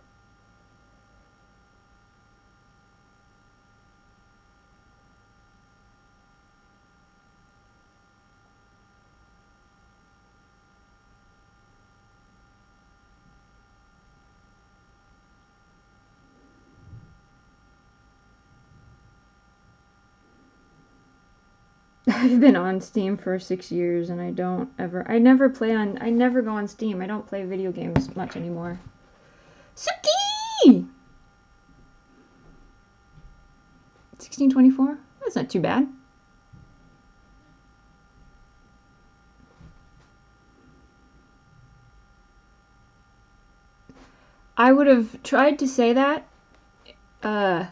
I've been on Steam for 6 years and I never go on Steam. I don't play video games much anymore. Suki! 1624? That's not too bad. I would have tried to say that, but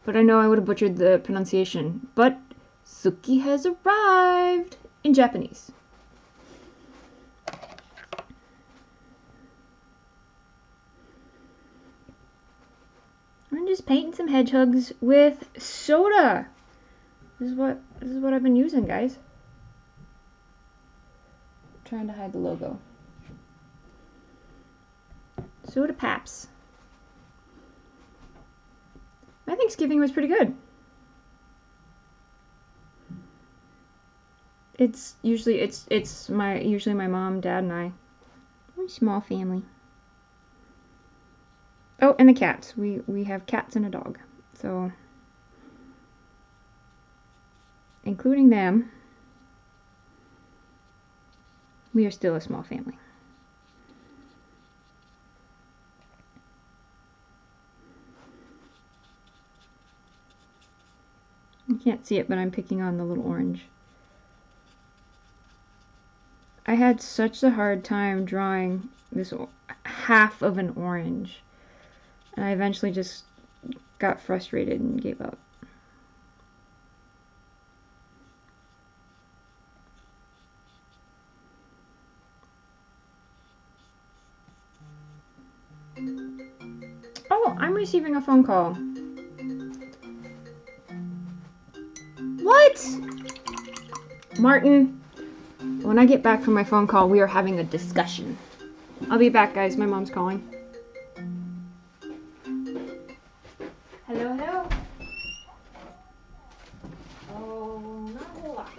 I know I would have butchered the pronunciation. But Suki has arrived in Japanese. I'm just painting some hedgehogs with soda. This is what I've been using, guys. I'm trying to hide the logo. Soda Paps. My Thanksgiving was pretty good. It's usually my mom, dad, and I. We're a small family. Oh, and the cats. We have cats and a dog. So, including them, we are still a small family. You can't see it, but I'm picking on the little orange. I had such a hard time drawing this half of an orange. And I eventually just got frustrated and gave up. Oh, I'm receiving a phone call. What? Martin, when I get back from my phone call, we are having a discussion. I'll be back, guys. My mom's calling. Hello, hello. Oh, not a whole lot.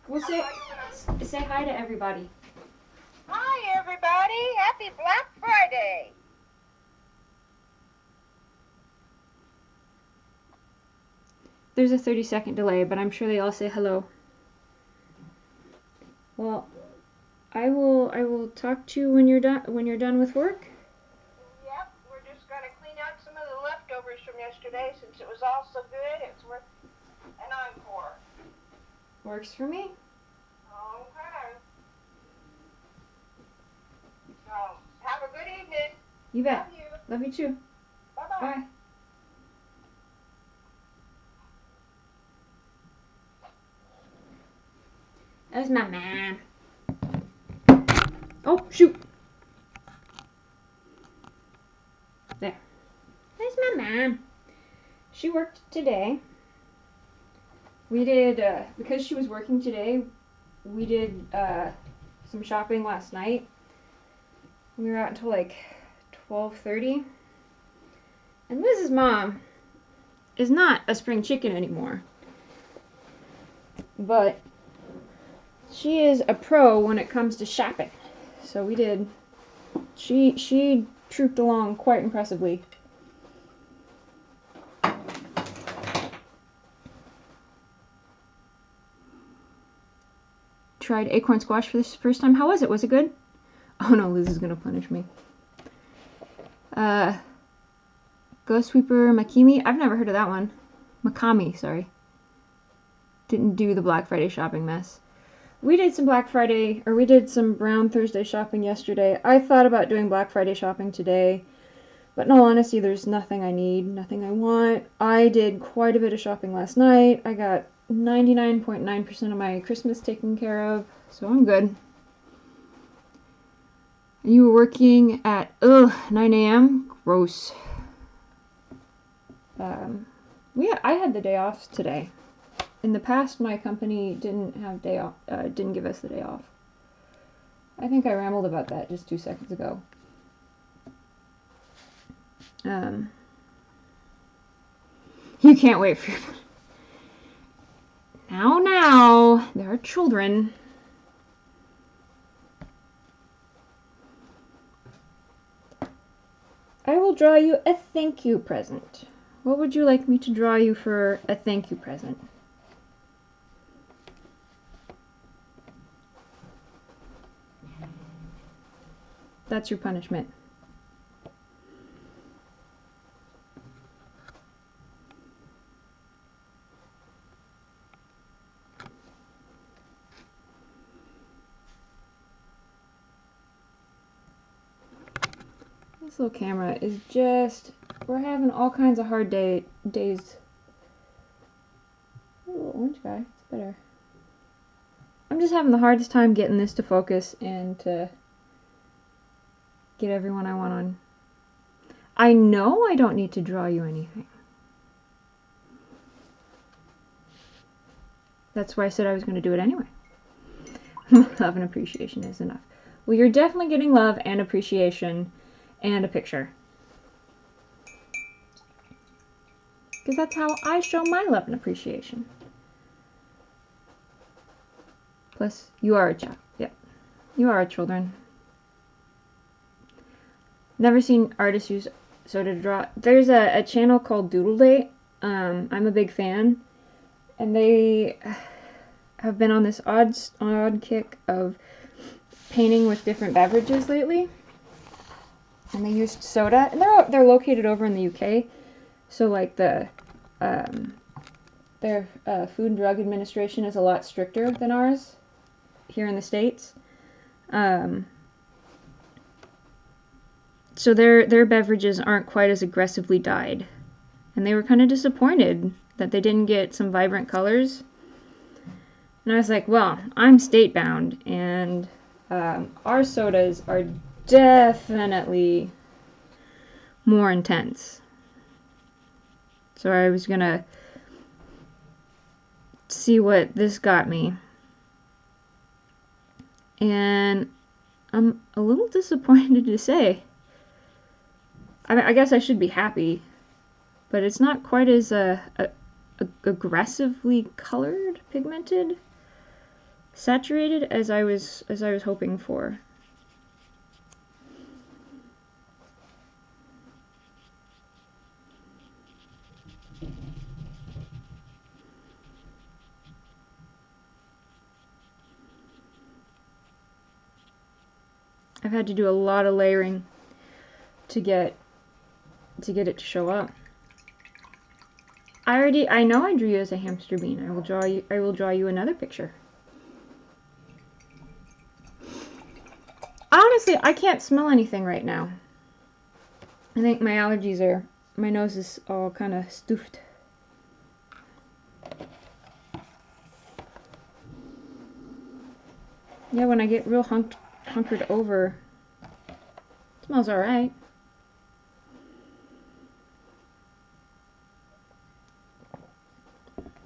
We'll say hi to everybody. Hi, everybody. Happy Black Friday. There's a 30-second delay, but I'm sure they all say hello. Well, I will talk to you when you're done with work. Yep, we're just going to clean out some of the leftovers from yesterday since it was all so good. It's worth an encore. Works for me. Okay. So, have a good evening. You bet. Love you. Love you too. Bye-bye. Bye. That was my mom. Oh, shoot. There. There's my mom. She worked today. We did, because she was working today, we did some shopping last night. We were out until like 12:30. And Liz's mom is not a spring chicken anymore. But she is a pro when it comes to shopping. So we did. She trooped along quite impressively. Tried acorn squash for the first time. How was it? Was it good? Oh no, Liz is gonna punish me. Ghost Sweeper Makimi. I've never heard of that one. Makami, sorry. Didn't do the Black Friday shopping mess. We did some Brown Thursday shopping yesterday. I thought about doing Black Friday shopping today, but in all honesty, there's nothing I need, nothing I want. I did quite a bit of shopping last night. I got 99.9% of my Christmas taken care of, so I'm good. And you were working at 9 a.m.? Gross. I had the day off today. In the past, my company didn't give us the day off. I think I rambled about that just 2 seconds ago. You can't wait for your... Now, there are children. I will draw you a thank you present. What would you like me to draw you for a thank you present? That's your punishment. This little camera is just... We're having all kinds of hard days. Ooh, little orange guy. It's better. I'm just having the hardest time getting this to focus and to get everyone I want on. I know I don't need to draw you anything. That's why I said I was going to do it anyway. Love and appreciation is enough. Well, you're definitely getting love and appreciation and a picture. Because that's how I show my love and appreciation. Plus, you are a child. Yep. You are a children. Never seen artists use soda to draw. There's a channel called DoodleDate. I'm a big fan. And they have been on this odd kick of painting with different beverages lately. And they used soda. And they're located over in the UK. So like their Food and Drug Administration is a lot stricter than ours here in the States. So their beverages aren't quite as aggressively dyed. And they were kind of disappointed that they didn't get some vibrant colors. And I was like, well, I'm state bound, and our sodas are definitely more intense. So I was gonna see what this got me. And I'm a little disappointed to say. I guess I should be happy, but it's not quite as aggressively colored, pigmented, saturated as I was hoping for. I've had to do a lot of layering to get it to show up. I know I drew you as a hamster bean. I will draw you another picture. Honestly, I can't smell anything right now. I think my allergies are, my nose is all kind of stuffed. Yeah, when I get real hunkered over, it smells alright.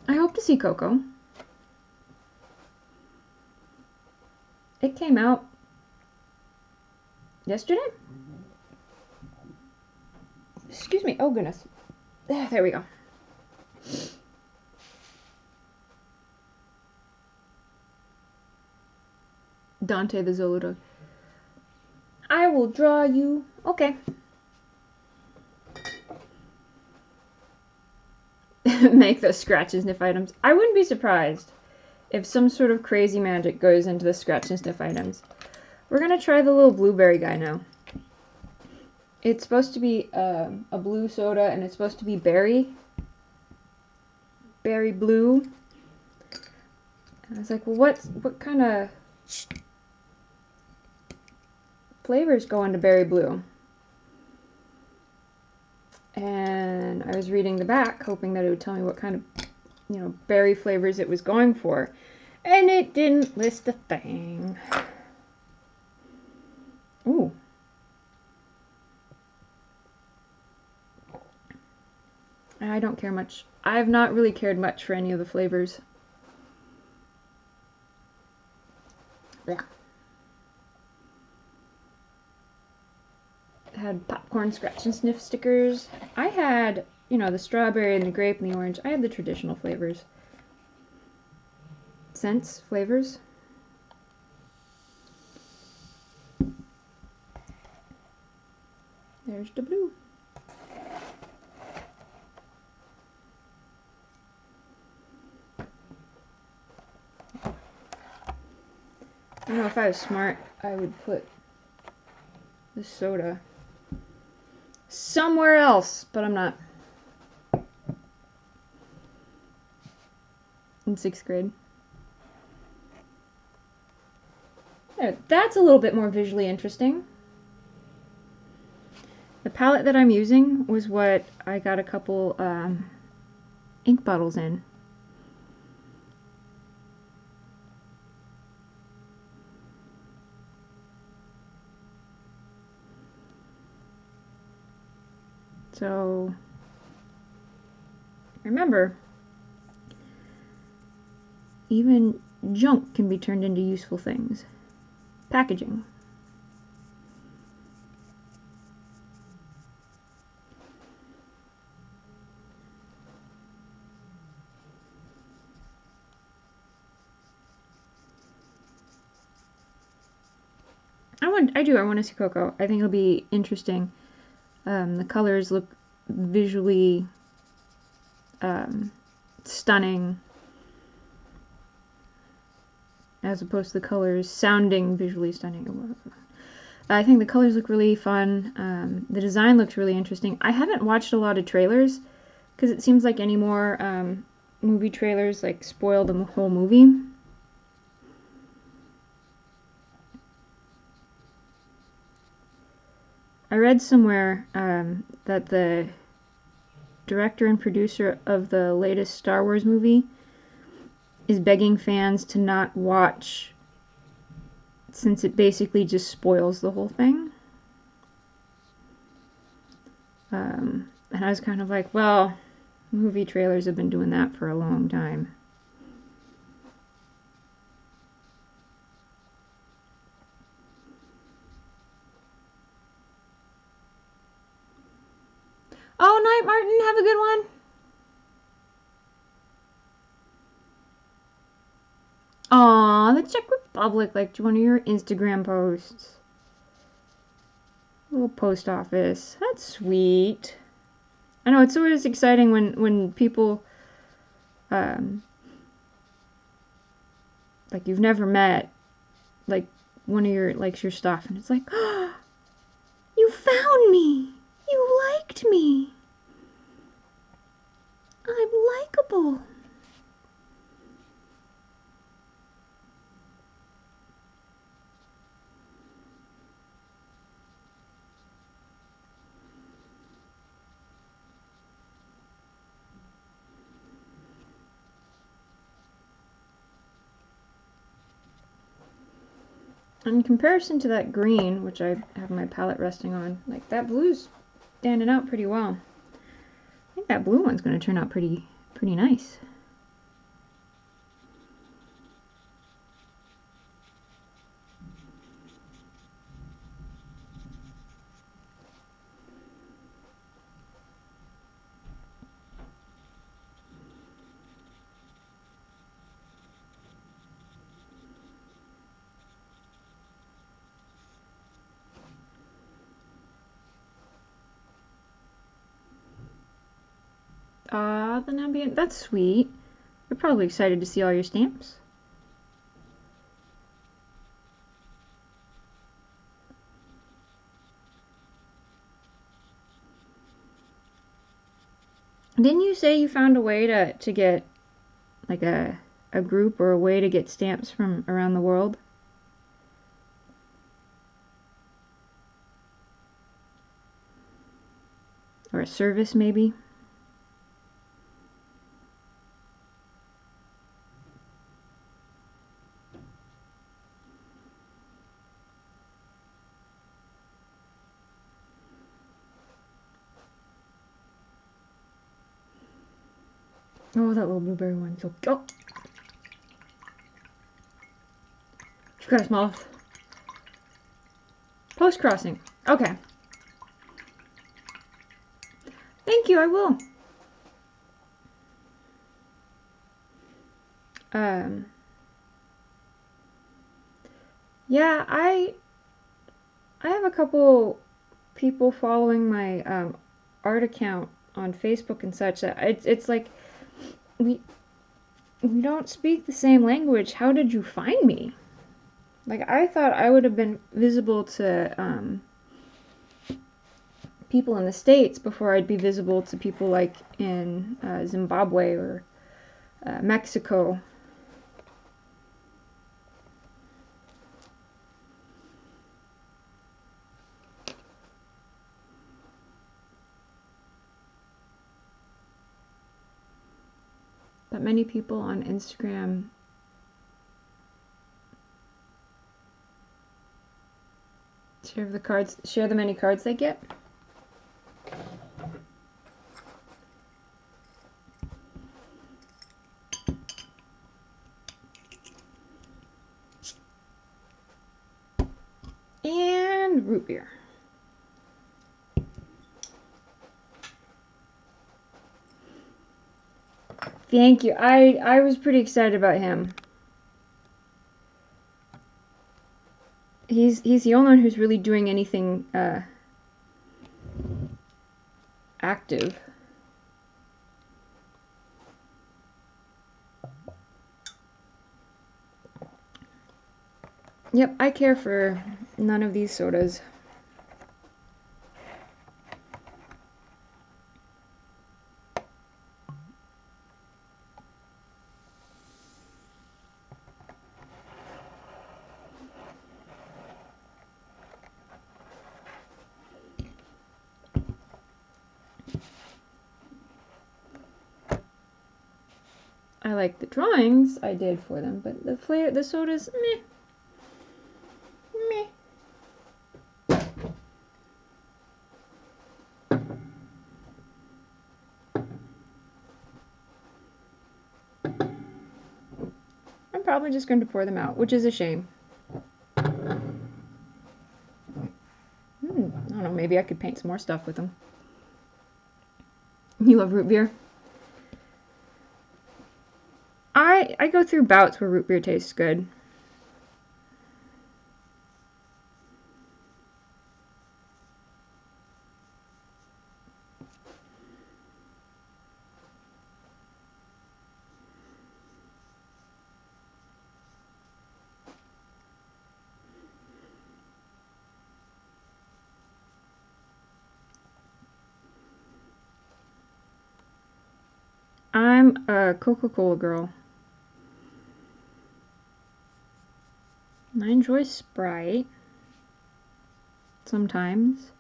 I hope to see Coco. It came out yesterday? Excuse me. Oh, goodness. There we go. Dante the Zolodog. I will draw you. Okay. Make those scratch and sniff items. I wouldn't be surprised if some sort of crazy magic goes into the scratch and sniff items. We're going to try the little blueberry guy now. It's supposed to be a blue soda, and it's supposed to be berry blue. And I was like, well, what kind of flavors go into berry blue? And I was reading the back, hoping that it would tell me what kind of, berry flavors it was going for. And it didn't list a thing. Ooh. I don't care much. I have not really cared much for any of the flavors. Yeah. Had popcorn scratch and sniff stickers. I had, the strawberry and the grape and the orange. I had the traditional flavors. Scents, flavors. There's the blue. I know if I was smart, I would put the soda somewhere else, but I'm not. In 6th grade. There, that's a little bit more visually interesting. The palette that I'm using was what I got a couple ink bottles in. So, remember, even junk can be turned into useful things. Packaging. I want to see Coco. I think it'll be interesting. The colors look visually stunning, as opposed to the colors sounding visually stunning. I think the colors look really fun. The design looks really interesting. I haven't watched a lot of trailers because it seems like any more movie trailers like spoil the whole movie. I read somewhere that the director and producer of the latest Star Wars movie is begging fans to not watch, since it basically just spoils the whole thing. And I was kind of like, well, movie trailers have been doing that for a long time. Oh, night, Martin. Have a good one. Aw, the Czech Republic liked one of your Instagram posts. Little post office. That's sweet. I know, it's always exciting when people, like you've never met, like, one of your likes your stuff, and it's like, oh, you found me. You liked me. I'm likable. In comparison to that green, which I have my palette resting on, like that blue's standing out pretty well. I think that blue one's going to turn out pretty nice. Ah, the ambient. That's sweet. You're probably excited to see all your stamps. Didn't you say you found a way to get like a group or a way to get stamps from around the world? Or a service, maybe? Oh, that little blueberry one. So, oh! She got a small post crossing. Okay. Thank you, I will. Yeah, I have a couple people following my art account on Facebook and such. It's like we don't speak the same language. How did you find me? Like, I thought I would have been visible to people in the States before I'd be visible to people like in Zimbabwe or Mexico. But many people on Instagram share the many cards they get. And root beer. Thank you. I was pretty excited about him. He's the only one who's really doing anything active. Yep, I care for none of these sodas. I like the drawings I did for them, but the sodas, meh. Meh. I'm probably just going to pour them out, which is a shame. I don't know, maybe I could paint some more stuff with them. You love root beer? I go through bouts where root beer tastes good. I'm a Coca-Cola girl. I enjoy Sprite. Sometimes.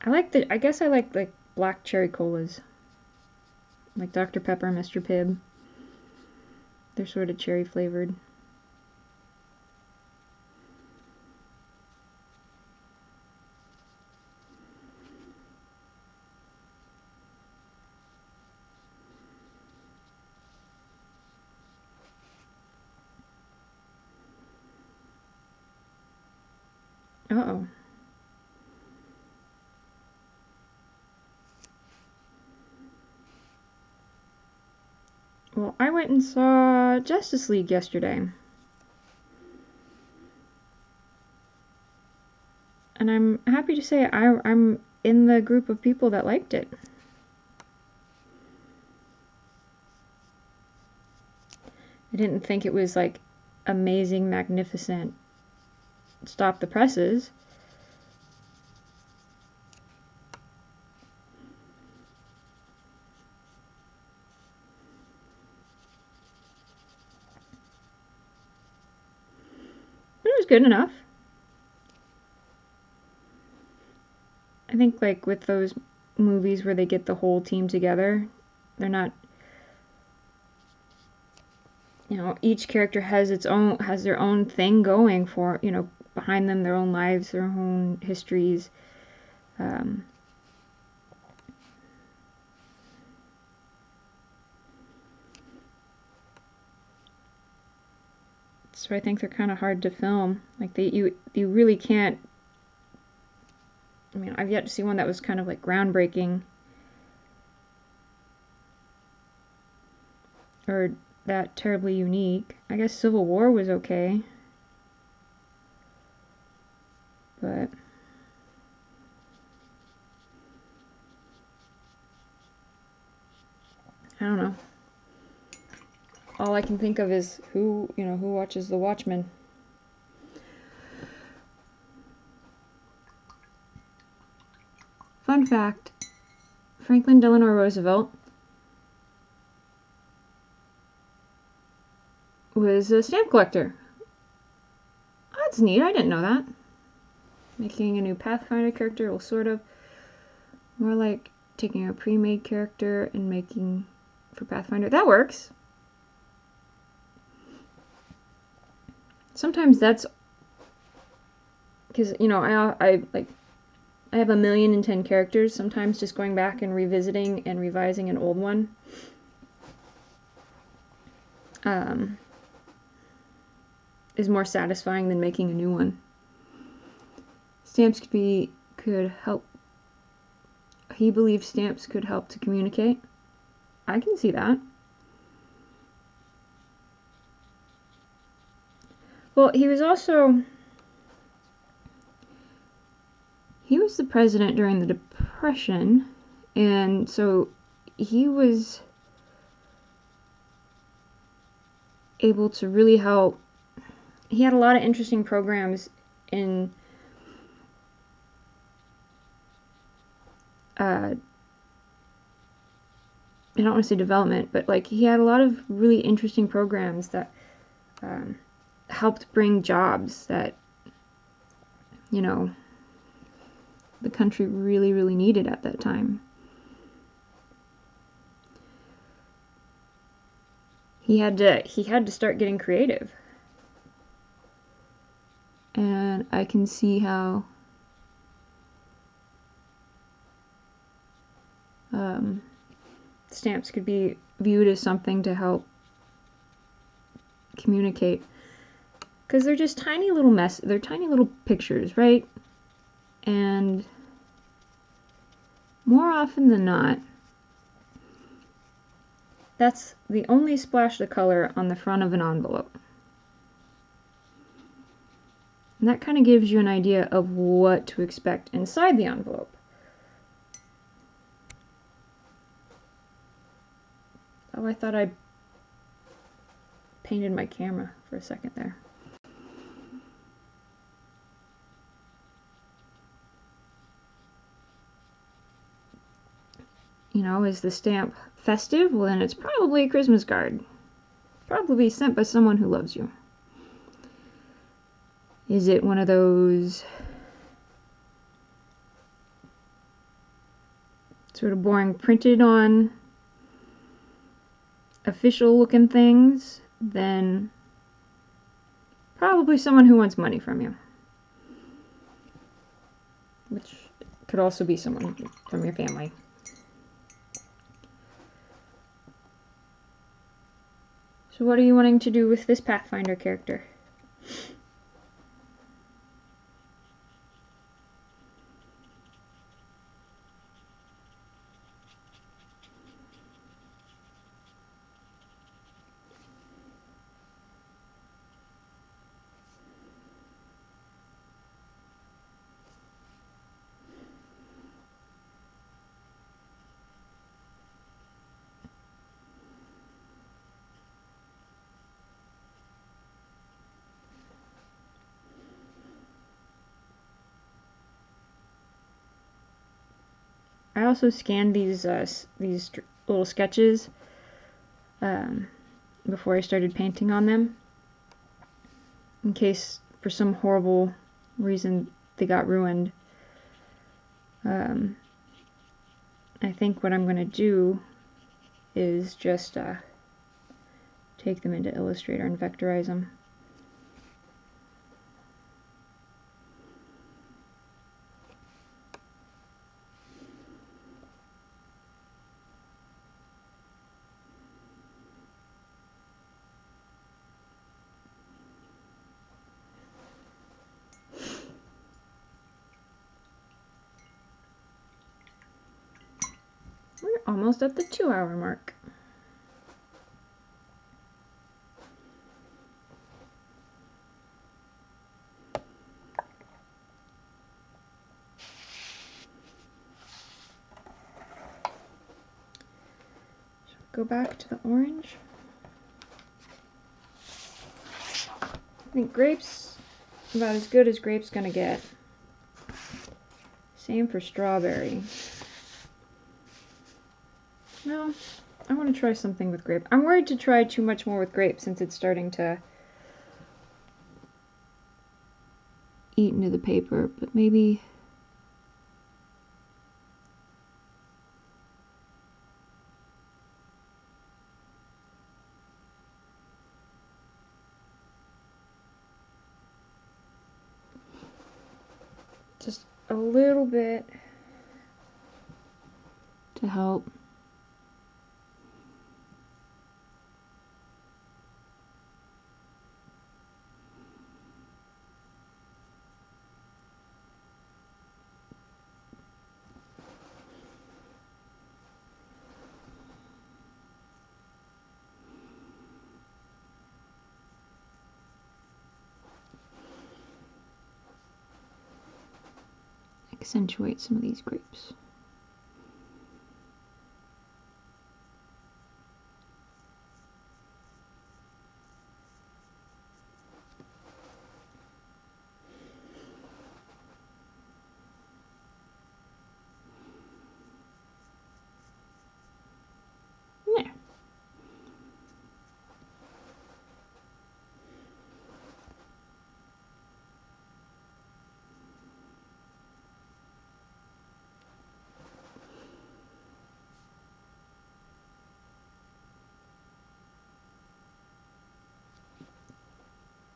I guess I like black cherry colas. Like Dr. Pepper, Mr. Pibb. They're sort of cherry flavored. Uh-oh. Well, I went and saw Justice League yesterday. And I'm happy to say I'm in the group of people that liked it. I didn't think it was like amazing, magnificent, stop the presses. But it was good enough. I think like with those movies where they get the whole team together, they're not, you know, each character has their own thing going for, you know, behind them, their own lives, their own histories. So I think they're kind of hard to film. Like you really can't. I mean, I've yet to see one that was kind of like groundbreaking or that terribly unique. I guess Civil War was okay, but I don't know. All I can think of is who watches The Watchmen. Fun fact, Franklin Delano Roosevelt was a stamp collector. Oh, that's neat, I didn't know that. Making a new Pathfinder character, well, sort of. More like taking a pre-made character and making for Pathfinder. That works. Sometimes that's because, you know, I have 1,000,010 characters. Sometimes just going back and revisiting and revising an old one is more satisfying than making a new one. Stamps could help. He believes stamps could help to communicate. I can see that. Well, he was the president during the Depression, and so he was able to really help. He had a lot of interesting programs in I don't want to say development, but like he had a lot of really interesting programs that helped bring jobs that, you know, the country really, really needed at that time. He had to start getting creative. And I can see how stamps could be viewed as something to help communicate. Because they're just tiny little they're tiny little pictures, right? And more often than not, that's the only splash of color on the front of an envelope. And that kind of gives you an idea of what to expect inside the envelope. Oh, I thought I painted my camera for a second there. You know, is the stamp festive? Well, then it's probably a Christmas card. Probably sent by someone who loves you. Is it one of those sort of boring printed on official looking things? Then probably someone who wants money from you. Which could also be someone from your family. So what are you wanting to do with this Pathfinder character? I also scanned these little sketches before I started painting on them, in case for some horrible reason they got ruined. I think what I'm going to do is just take them into Illustrator and vectorize them. We're almost at the 2-hour mark. Go back to the orange. I think Grape's about as good as Grape's gonna get. Same for strawberry. No, I want to try something with Grape. I'm worried to try too much more with Grape since it's starting to eat into the paper, but maybe just a little bit to help. Accentuate some of these grapes. There.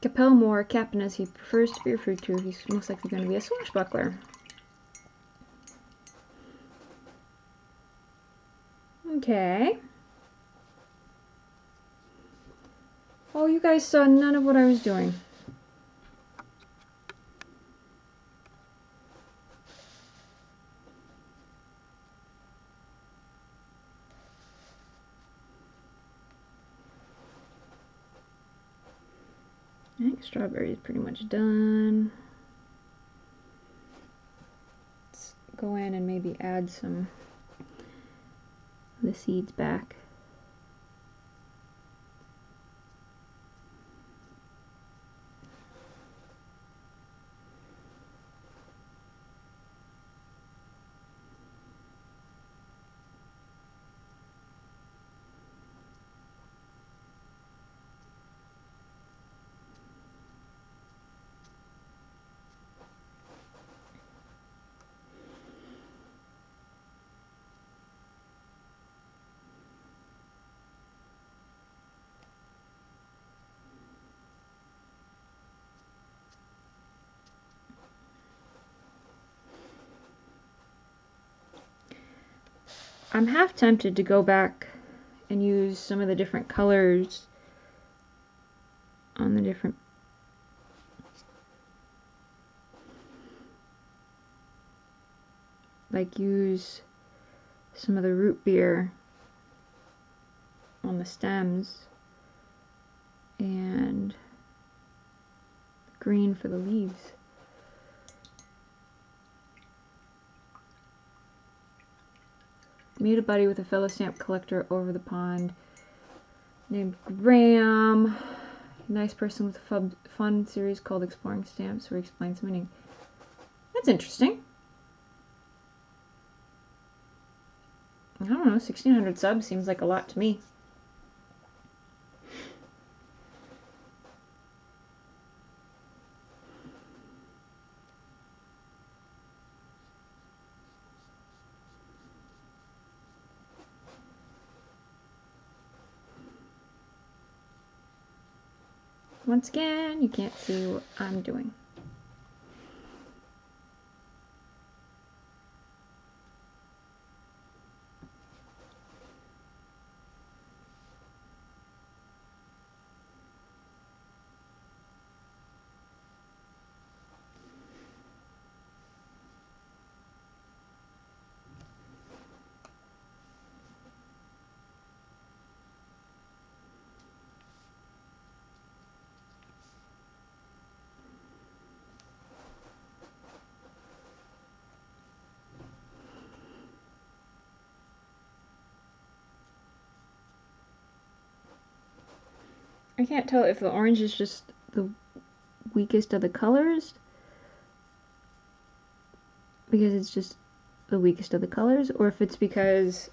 Capel more, Captain as he prefers to be referred to. He's most likely going to be a swashbuckler. Okay. Oh, you guys saw none of what I was doing. I think strawberry is pretty much done. Let's go in and maybe add some of the seeds back. I'm half tempted to go back and use some of the different colors on the different, like use some of the root beer on the stems and green for the leaves. Made a buddy with a fellow stamp collector over the pond named Graham. Nice person with a fun series called Exploring Stamps, where he explains meaning. That's interesting. I don't know, 1,600 subs seems like a lot to me. Once again, you can't see what I'm doing. I can't tell if the orange is just the weakest of the colors, because it's just the weakest of the colors, or if it's because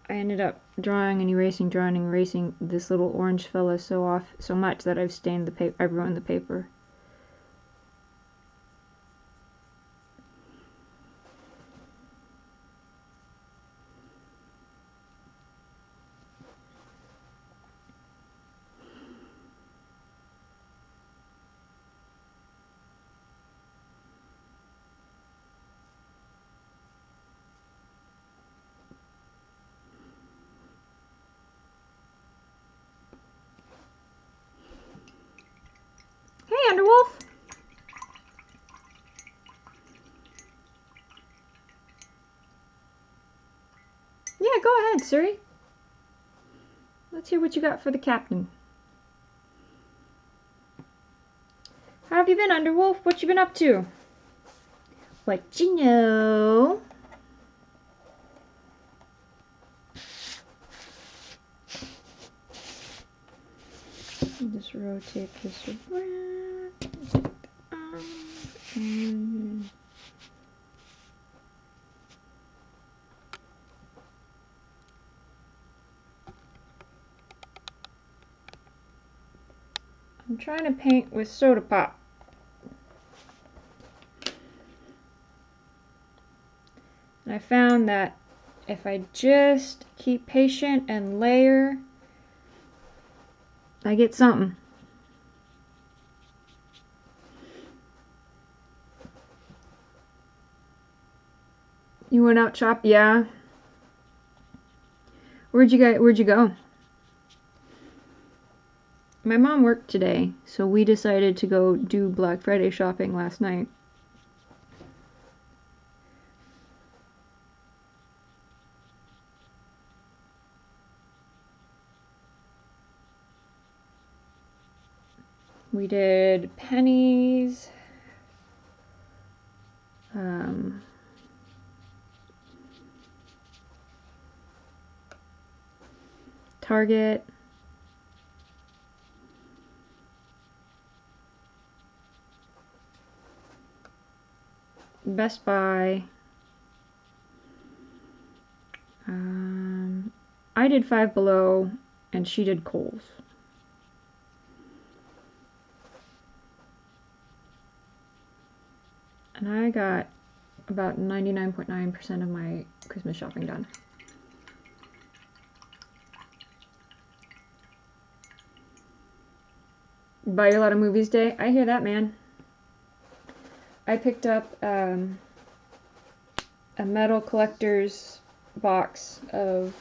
I ended up drawing and erasing this little orange fella so much that I've stained the paper, I've ruined the paper. Hey, Underwolf! Yeah, go ahead, Suri. Let's hear what you got for the captain. How have you been, Underwolf? What you been up to? What you know? Just rotate this around. And I'm trying to paint with soda pop. And I found that if I just keep patient and layer, I get something. You went out shop? Yeah. Where'd you go? My mom worked today, so we decided to go do Black Friday shopping last night. We did Pennies, Target, Best Buy. I did Five Below, and she did Kohl's. And I got about 99.9% of my Christmas shopping done. Buy a lot of movies day? I hear that, man. I picked up a metal collector's box of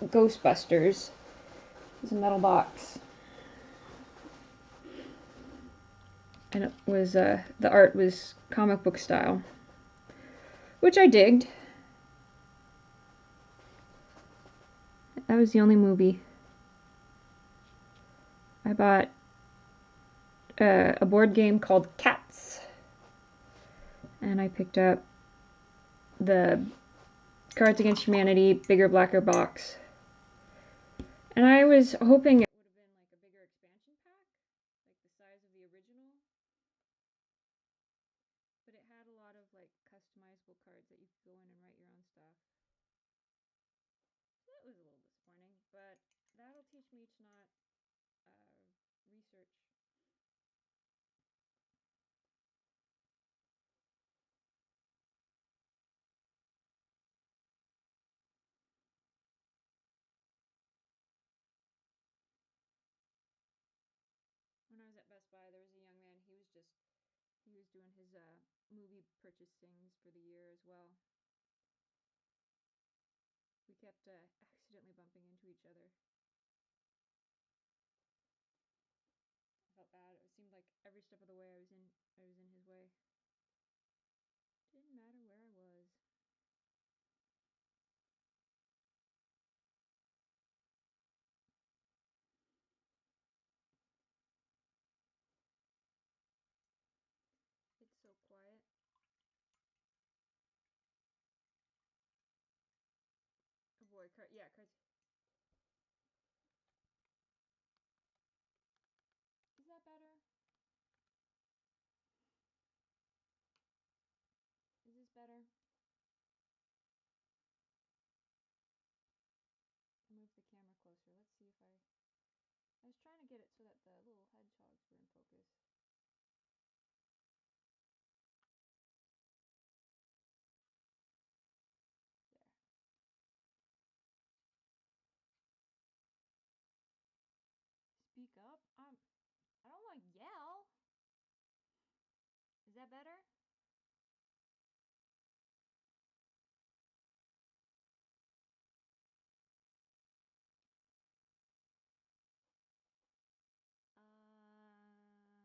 Ghostbusters. It's a metal box. And it was, the art was comic book style, which I digged. That was the only movie. I bought a board game called Cats. And I picked up the Cards Against Humanity bigger, blacker box. And I was hoping it would have been like a bigger expansion pack, like the size of the original. But it had a lot of like customizable cards that you could go in and write your own stuff. So that was a little disappointing, but that'll teach me to not research. When I was at Best Buy, there was a young man. He was doing his movie purchasings for the year as well. We kept accidentally bumping into each other. I felt bad. It seemed like every step of the way I was in his way. Didn't matter where I was. It's so quiet. Oh boy, yeah, cards. Is that better? Is this better? Move the camera closer. Let's see if I was trying to get it so that the little hedgehogs were in focus. There. Speak up. I don't want to yell. Is that better?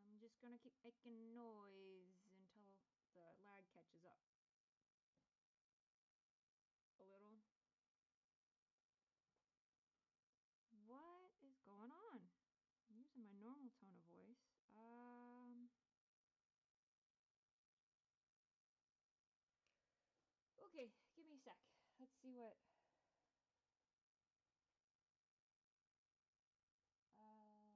I'm just gonna keep making noise until the lag catches up. A little. What is going on? I'm using my normal tone of voice. Okay, give me a sec. Let's see what. Okay. Audio.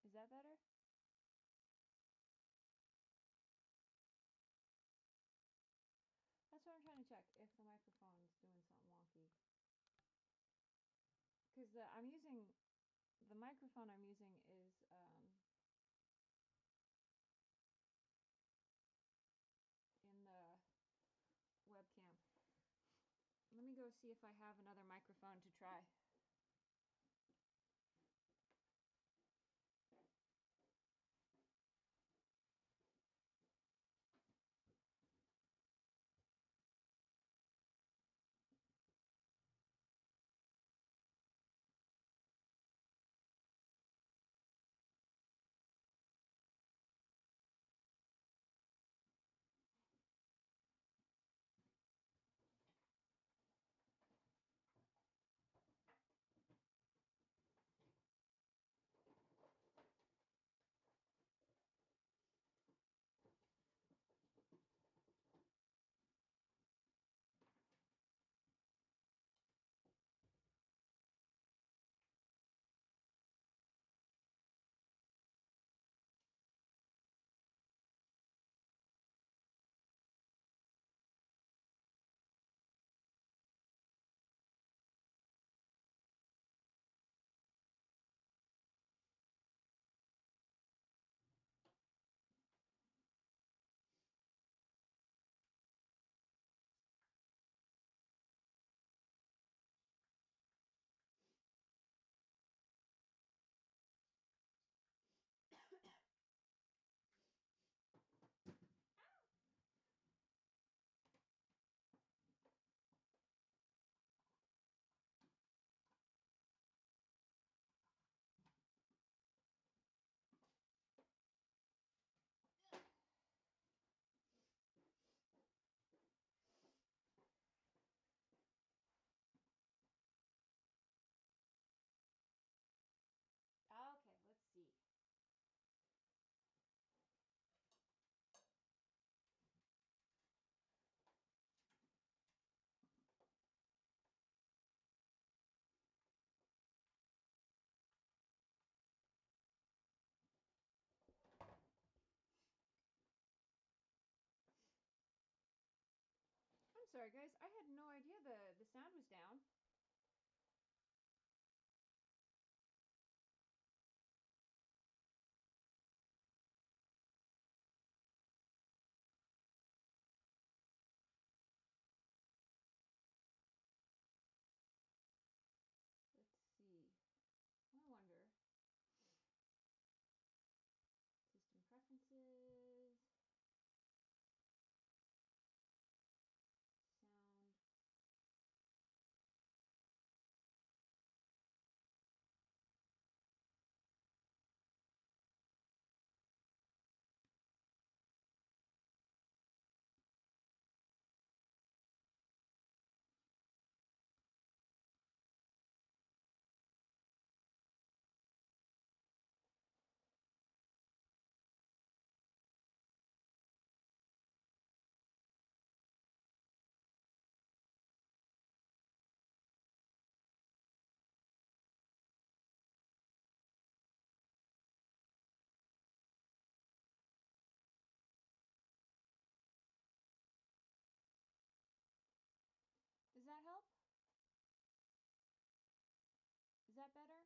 Is that better? That's what I'm trying to check, if the microphone's doing something wonky. Because the microphone I'm using is in the webcam. Let me go see if I have another microphone to try. sorry, guys. I had no idea the sound was down. Let's see. I wonder. System preferences. Sound. Does that help? Is that better?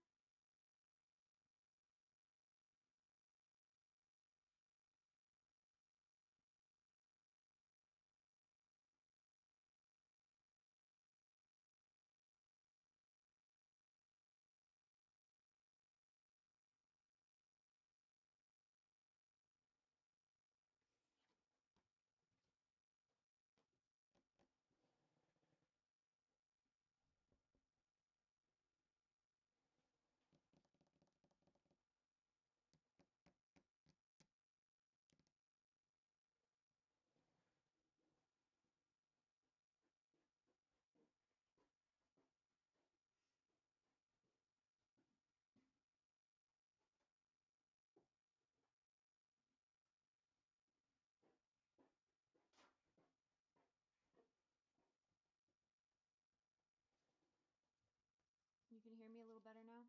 You can hear me a little better now?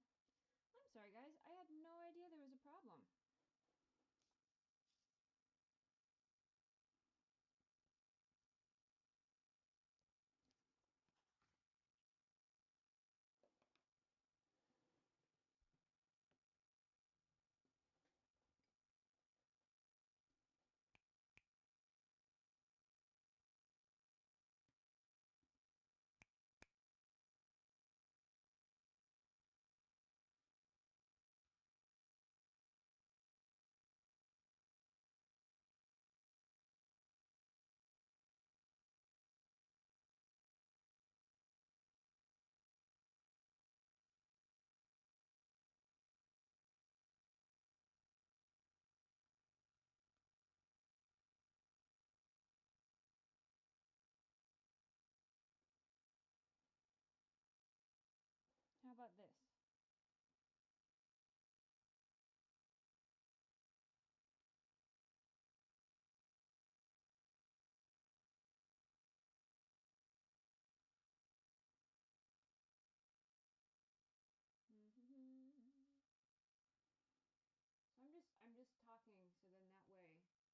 I'm sorry, guys. I had no idea there was a problem. How about this? So I'm just talking, so then that way you can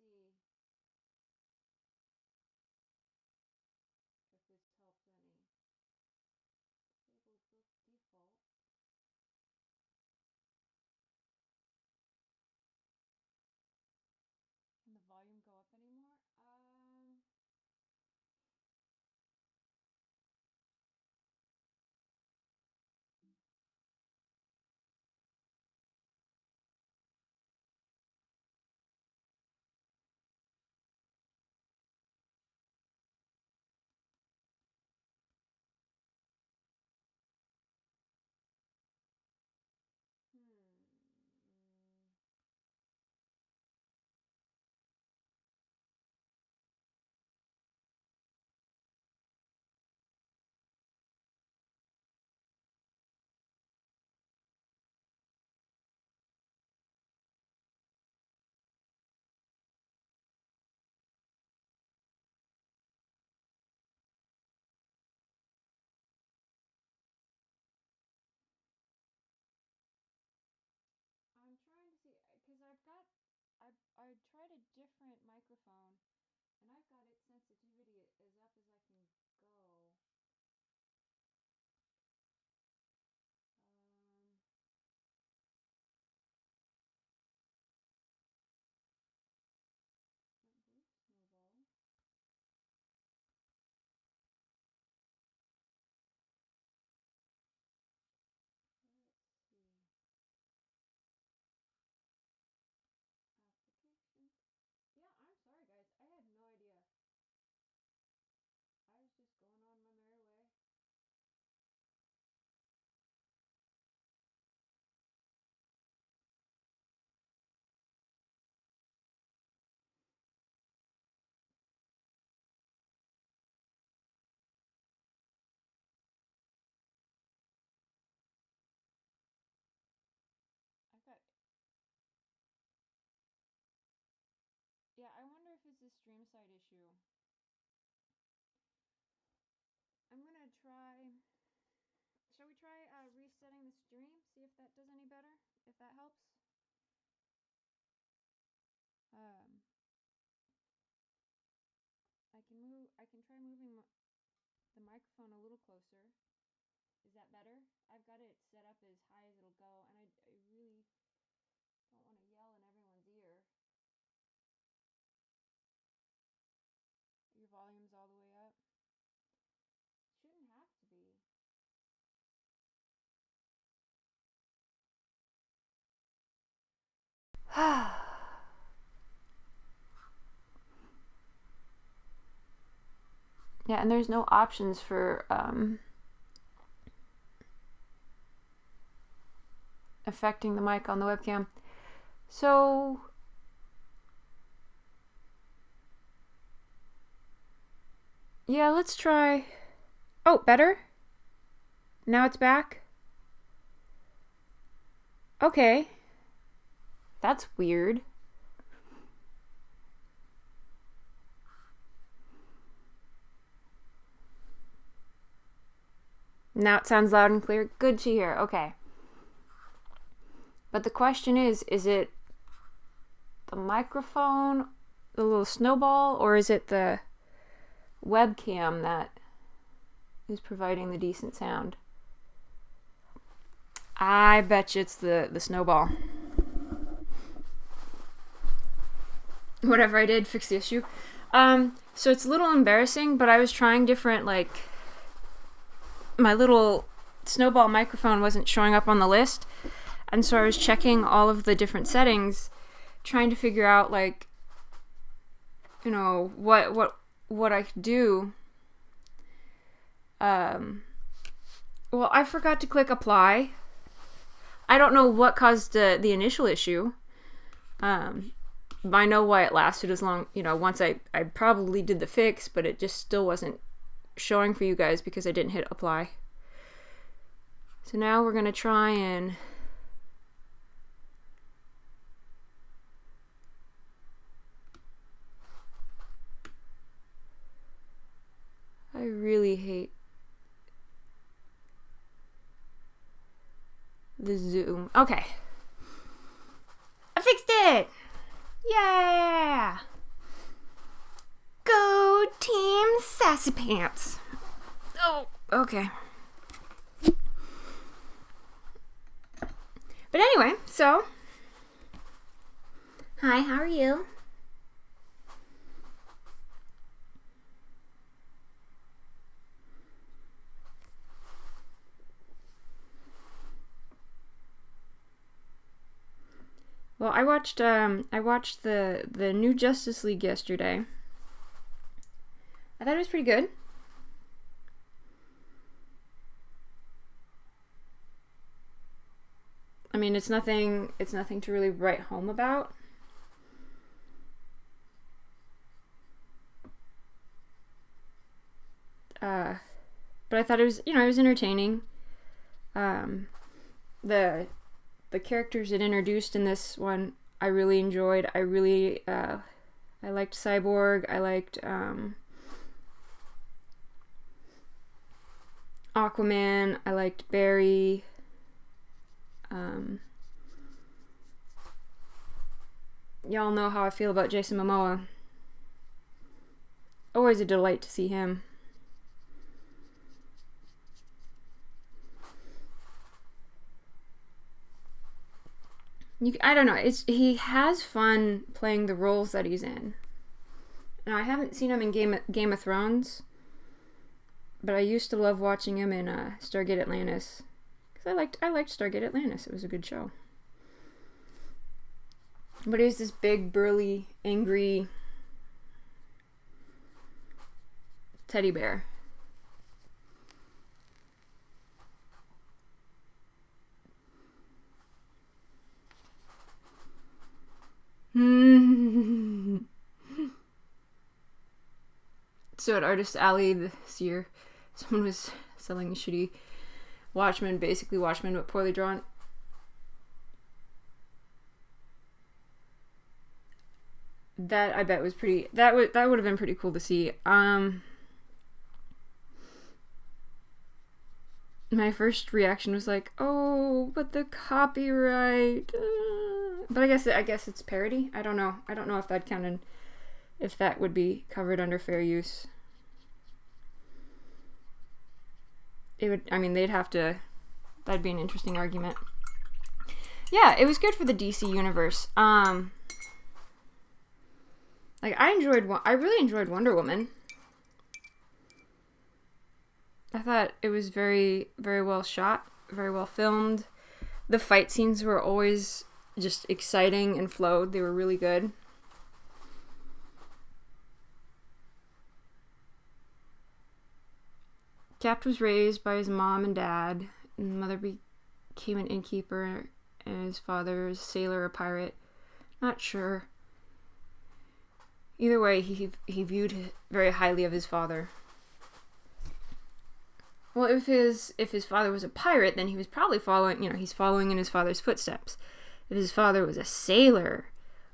see if this helps microphone, and I've got its sensitivity as up as I can go. Blue snowball. Let's see. Applications. Yeah, I'm sorry guys. I had no idea. I was just going on my merry way. I've got... Yeah, I wonder if it's a stream side issue. I'm gonna try... Shall we try resetting the stream? See if that does any better? If that helps? I can try moving the microphone a little closer. Is that better? I've got it set up as high as it'll go, and I really don't want to yell in everyone's ear. Your volume's all the way up. Shouldn't have to be. Yeah, and there's no options for affecting the mic on the webcam. So yeah, let's try. Oh, better? Now it's back? Okay. That's weird. Now it sounds loud and clear. Good to hear. Okay. But the question is it the microphone, the little snowball, or is it the webcam that is providing the decent sound? I bet you it's the snowball. Whatever I did, fix the issue. So it's a little embarrassing, but I was trying different, like, my little snowball microphone wasn't showing up on the list, and so I was checking all of the different settings, trying to figure out, like, you know, what I could do. Well, I forgot to click apply. I don't know what caused the initial issue. I know why it lasted as long, you know, once I probably did the fix, but it just still wasn't showing for you guys because I didn't hit apply. So now we're going to try and I really hate the Zoom. Okay. I fixed it! Yeah! Go Team Sassy Pants! Oh, okay. But anyway, so... Hi, how are you? Well, I watched the new Justice League yesterday. I thought it was pretty good. I mean, it's nothing to really write home about. But I thought it was entertaining. The characters it introduced in this one, I really enjoyed. I liked Cyborg. I liked Aquaman. I liked Barry. Y'all know how I feel about Jason Momoa. always a delight to see him. I don't know. He has fun playing the roles that he's in. Now, I haven't seen him in Game of Thrones, but I used to love watching him in Stargate Atlantis, because I liked Stargate Atlantis. It was a good show. But he's this big, burly, angry teddy bear. So at Artist Alley this year, someone was selling a shitty Watchmen, basically Watchmen but poorly drawn. That I bet was pretty. That would have been pretty cool to see. My first reaction was like, "Oh, but the copyright." But I guess it's parody. I don't know if that counted. If that would be covered under fair use. It would. I mean, they'd have to. That'd be an interesting argument. Yeah, it was good for the DC universe. Like, I really enjoyed Wonder Woman. I thought it was very, very well shot, very well filmed. The fight scenes were always just exciting and flowed. They were really good. Cap was raised by his mom and dad, and his mother became an innkeeper, and his father is a sailor or pirate. Not sure. Either way, he viewed very highly of his father. Well, if his father was a pirate, then he was probably he's following in his father's footsteps. If his father was a sailor,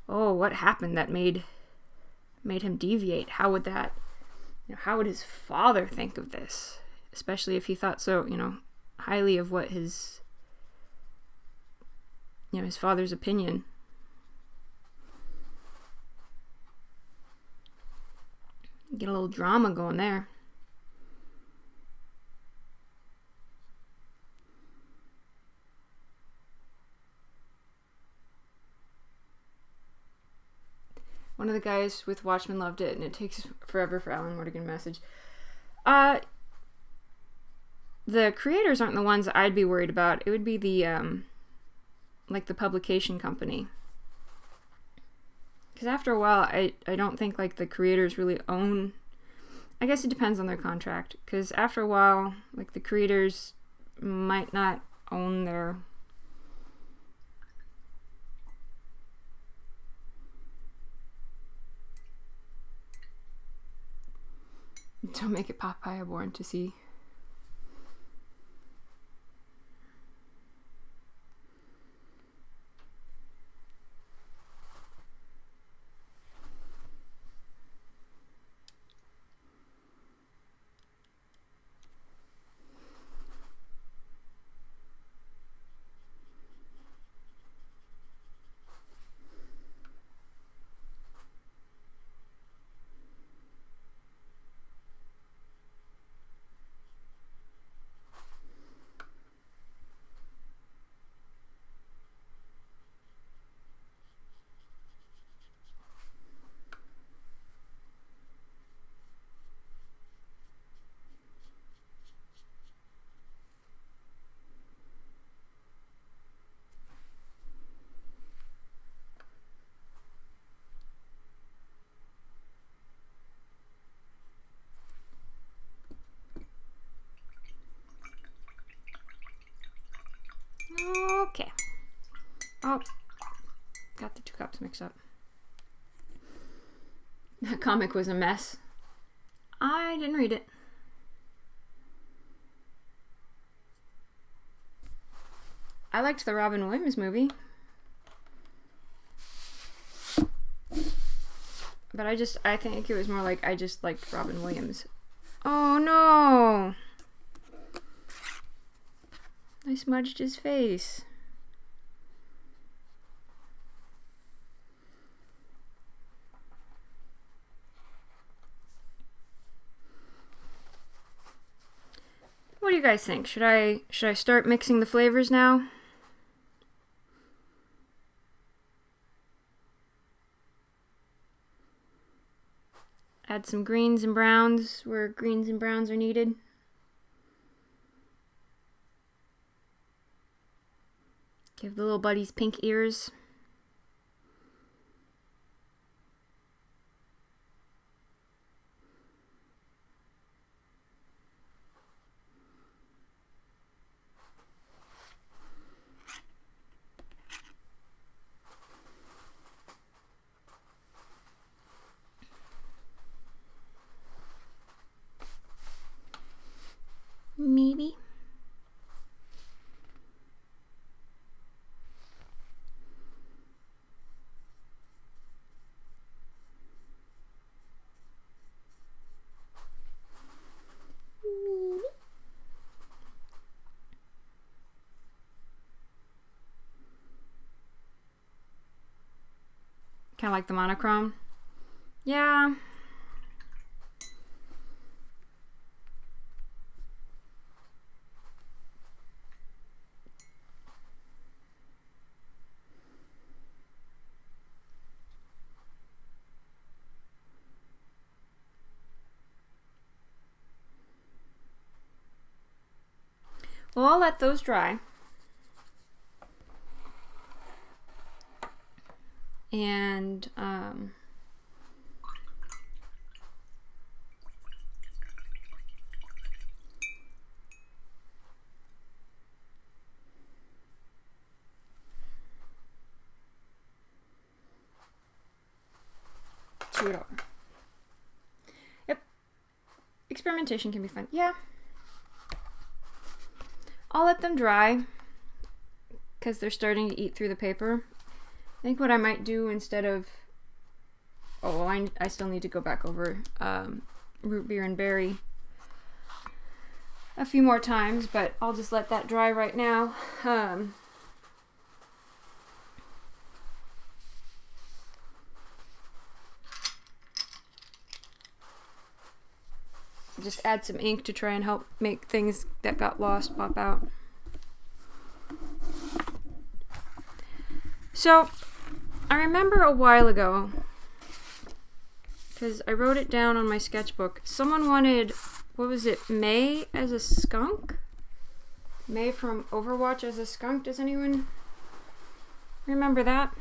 oh, what happened that made him deviate? How would his father think of this? Especially if he thought so, highly of what his father's opinion. Get a little drama going there. One of the guys with Watchmen loved it, and it takes forever for Alan Moore to get a message. The creators aren't the ones I'd be worried about. It would be the the publication company. Because after a while, I don't think the creators really own. I guess it depends on their contract. Because after a while, the creators might not own their. Don't make it Papaya Born to see. Okay. Oh, got the two cups mixed up. That comic was a mess. I didn't read it. I liked the Robin Williams movie. But I think it was more like I just liked Robin Williams. Oh no! I smudged his face. guys think? Should I start mixing the flavors now? Add some greens and browns where greens and browns are needed. Give the little buddies pink ears. Maybe. Kind of like the monochrome. Yeah. Well, I'll let those dry. And chew it over. Yep. Experimentation can be fun. Yeah. I'll let them dry because they're starting to eat through the paper. I think what I might do instead of... Oh, well, I still need to go back over root beer and berry a few more times, but I'll just let that dry right now. Just add some ink to try and help make things that got lost pop out. So, I remember a while ago, because I wrote it down on my sketchbook, someone wanted, what was it, May as a skunk? May from Overwatch as a skunk? Does anyone remember that?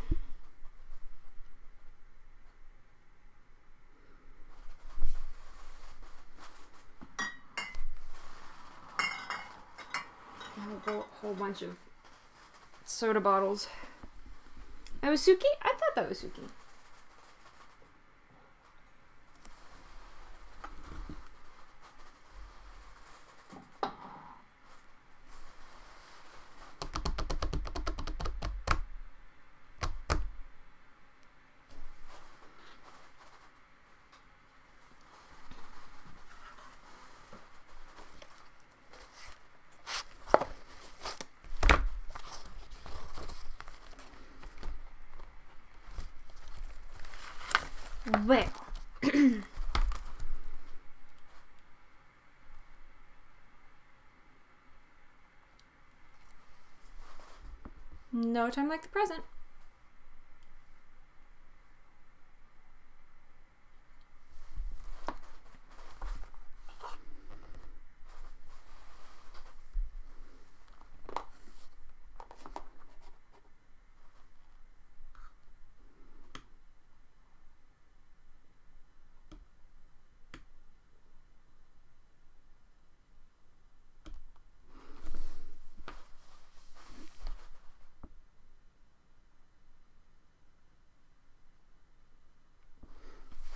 A whole bunch of soda bottles. That was Suki? I thought that was Suki. Well, no time like the present.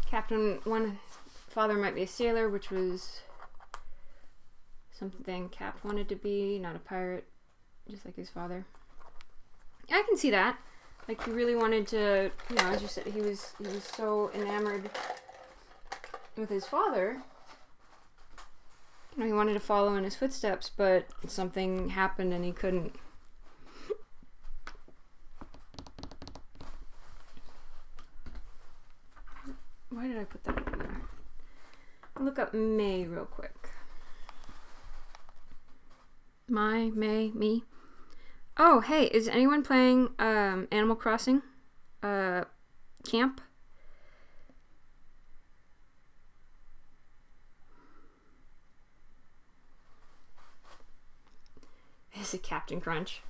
Captain, one father might be a sailor, which was something Cap wanted to be, not a pirate, just like his father. I can see that. Like, he really wanted to, you know, as you said, he was so enamored with his father. You know, he wanted to follow in his footsteps, but something happened and he couldn't. Why did I put that over there? I'll look up May real quick. Me. Oh, hey, is anyone playing Animal Crossing? Camp? Is it Captain Crunch?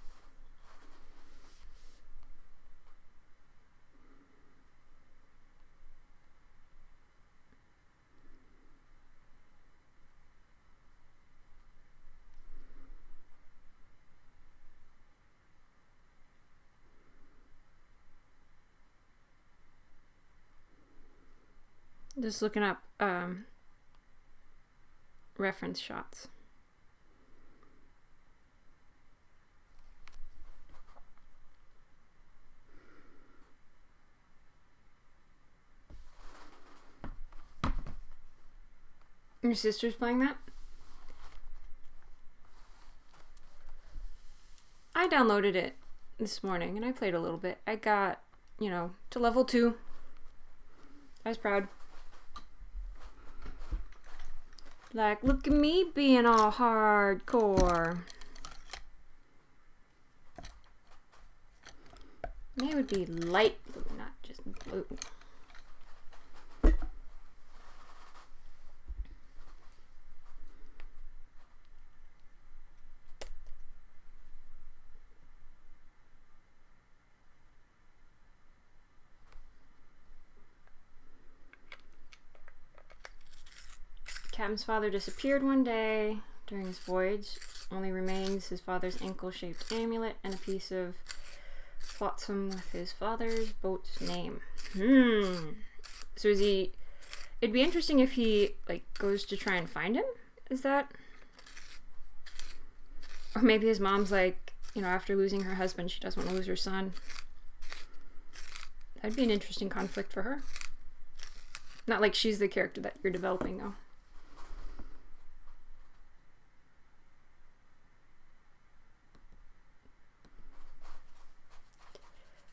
Just looking up reference shots. Your sister's playing that? I downloaded it this morning and I played a little bit. I got, to level 2. I was proud. Like, look at me being all hardcore. Maybe it would be light blue, not just blue. Captain's father disappeared one day during his voyage. Only remains his father's ankle-shaped amulet and a piece of flotsam with his father's boat's name. So is he... It'd be interesting if he, goes to try and find him? Is that... Or maybe his mom's after losing her husband, she doesn't want to lose her son. That'd be an interesting conflict for her. Not like she's the character that you're developing, though.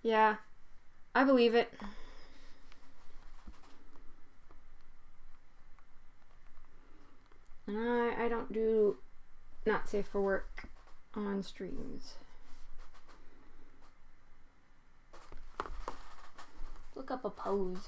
Yeah, I believe it. And I don't do not safe for work on streams. Look up a pose.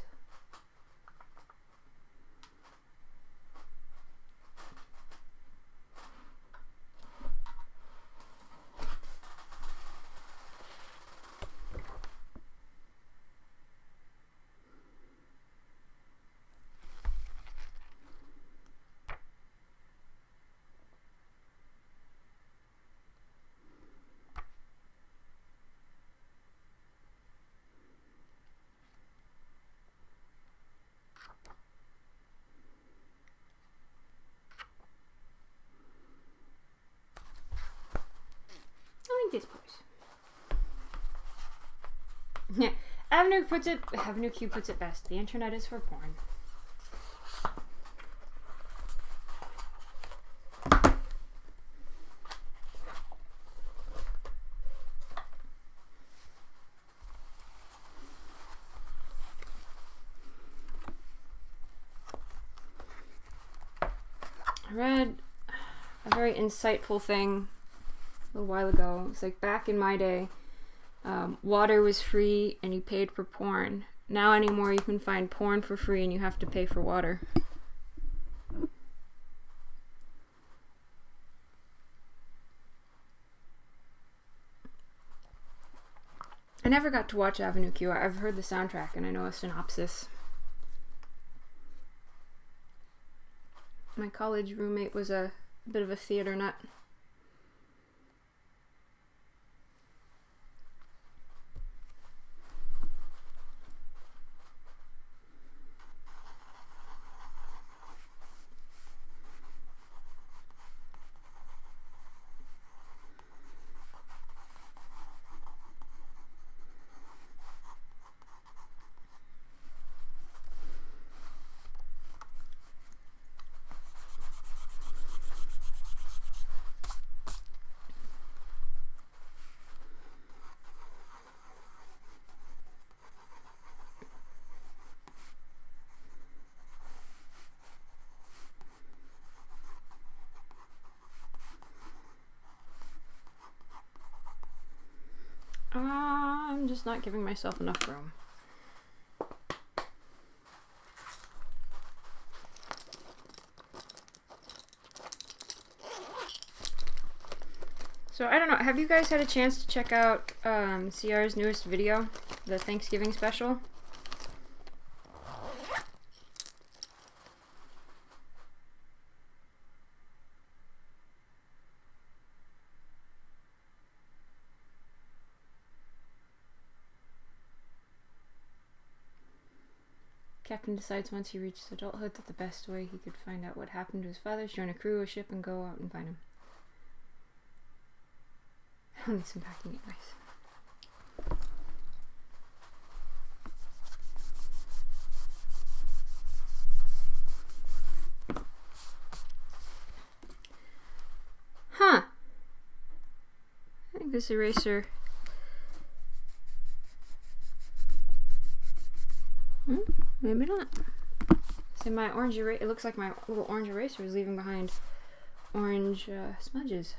This pose. Yeah, Avenue Q puts it best. The internet is for porn. I read a very insightful thing a while ago. It's like back in my day, water was free and you paid for porn. Now anymore you can find porn for free and you have to pay for water. I never got to watch Avenue Q. I've heard the soundtrack and I know a synopsis. My college roommate was a bit of a theater nut. just not giving myself enough room. So I don't know, have you guys had a chance to check out CR's newest video, the Thanksgiving special? Captain decides once he reaches adulthood that the best way he could find out what happened to his father is join a crew, a ship, and go out and find him. I'll need some packing advice. Huh. I think this eraser... maybe not. So my orange eraser, it looks like my little orange eraser is leaving behind orange smudges.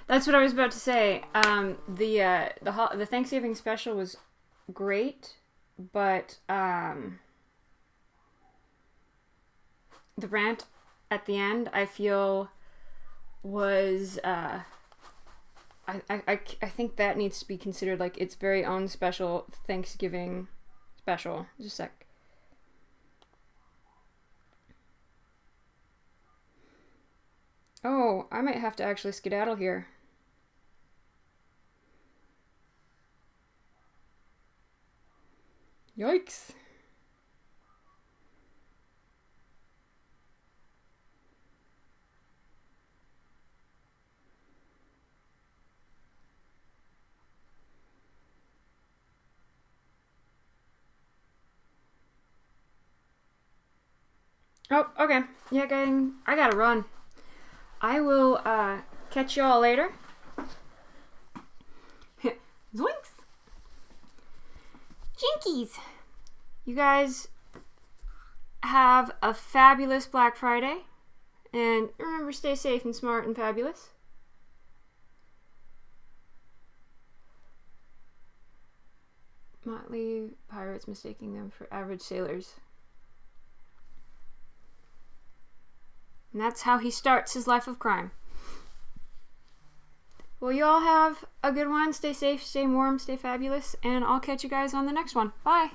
That's what I was about to say. The Thanksgiving special was great, but the rant at the end, I feel, was I think that needs to be considered like its very own special Thanksgiving special. Just a sec. Oh, I might have to actually skedaddle here. Yikes. Oh, okay. Yeah, gang, I gotta run. I will catch y'all later. Zoinks! Jinkies! You guys have a fabulous Black Friday. And remember, stay safe and smart and fabulous. Motley pirates mistaking them for average sailors. And that's how he starts his life of crime. Well, you all have a good one. Stay safe, stay warm, stay fabulous, and I'll catch you guys on the next one. Bye!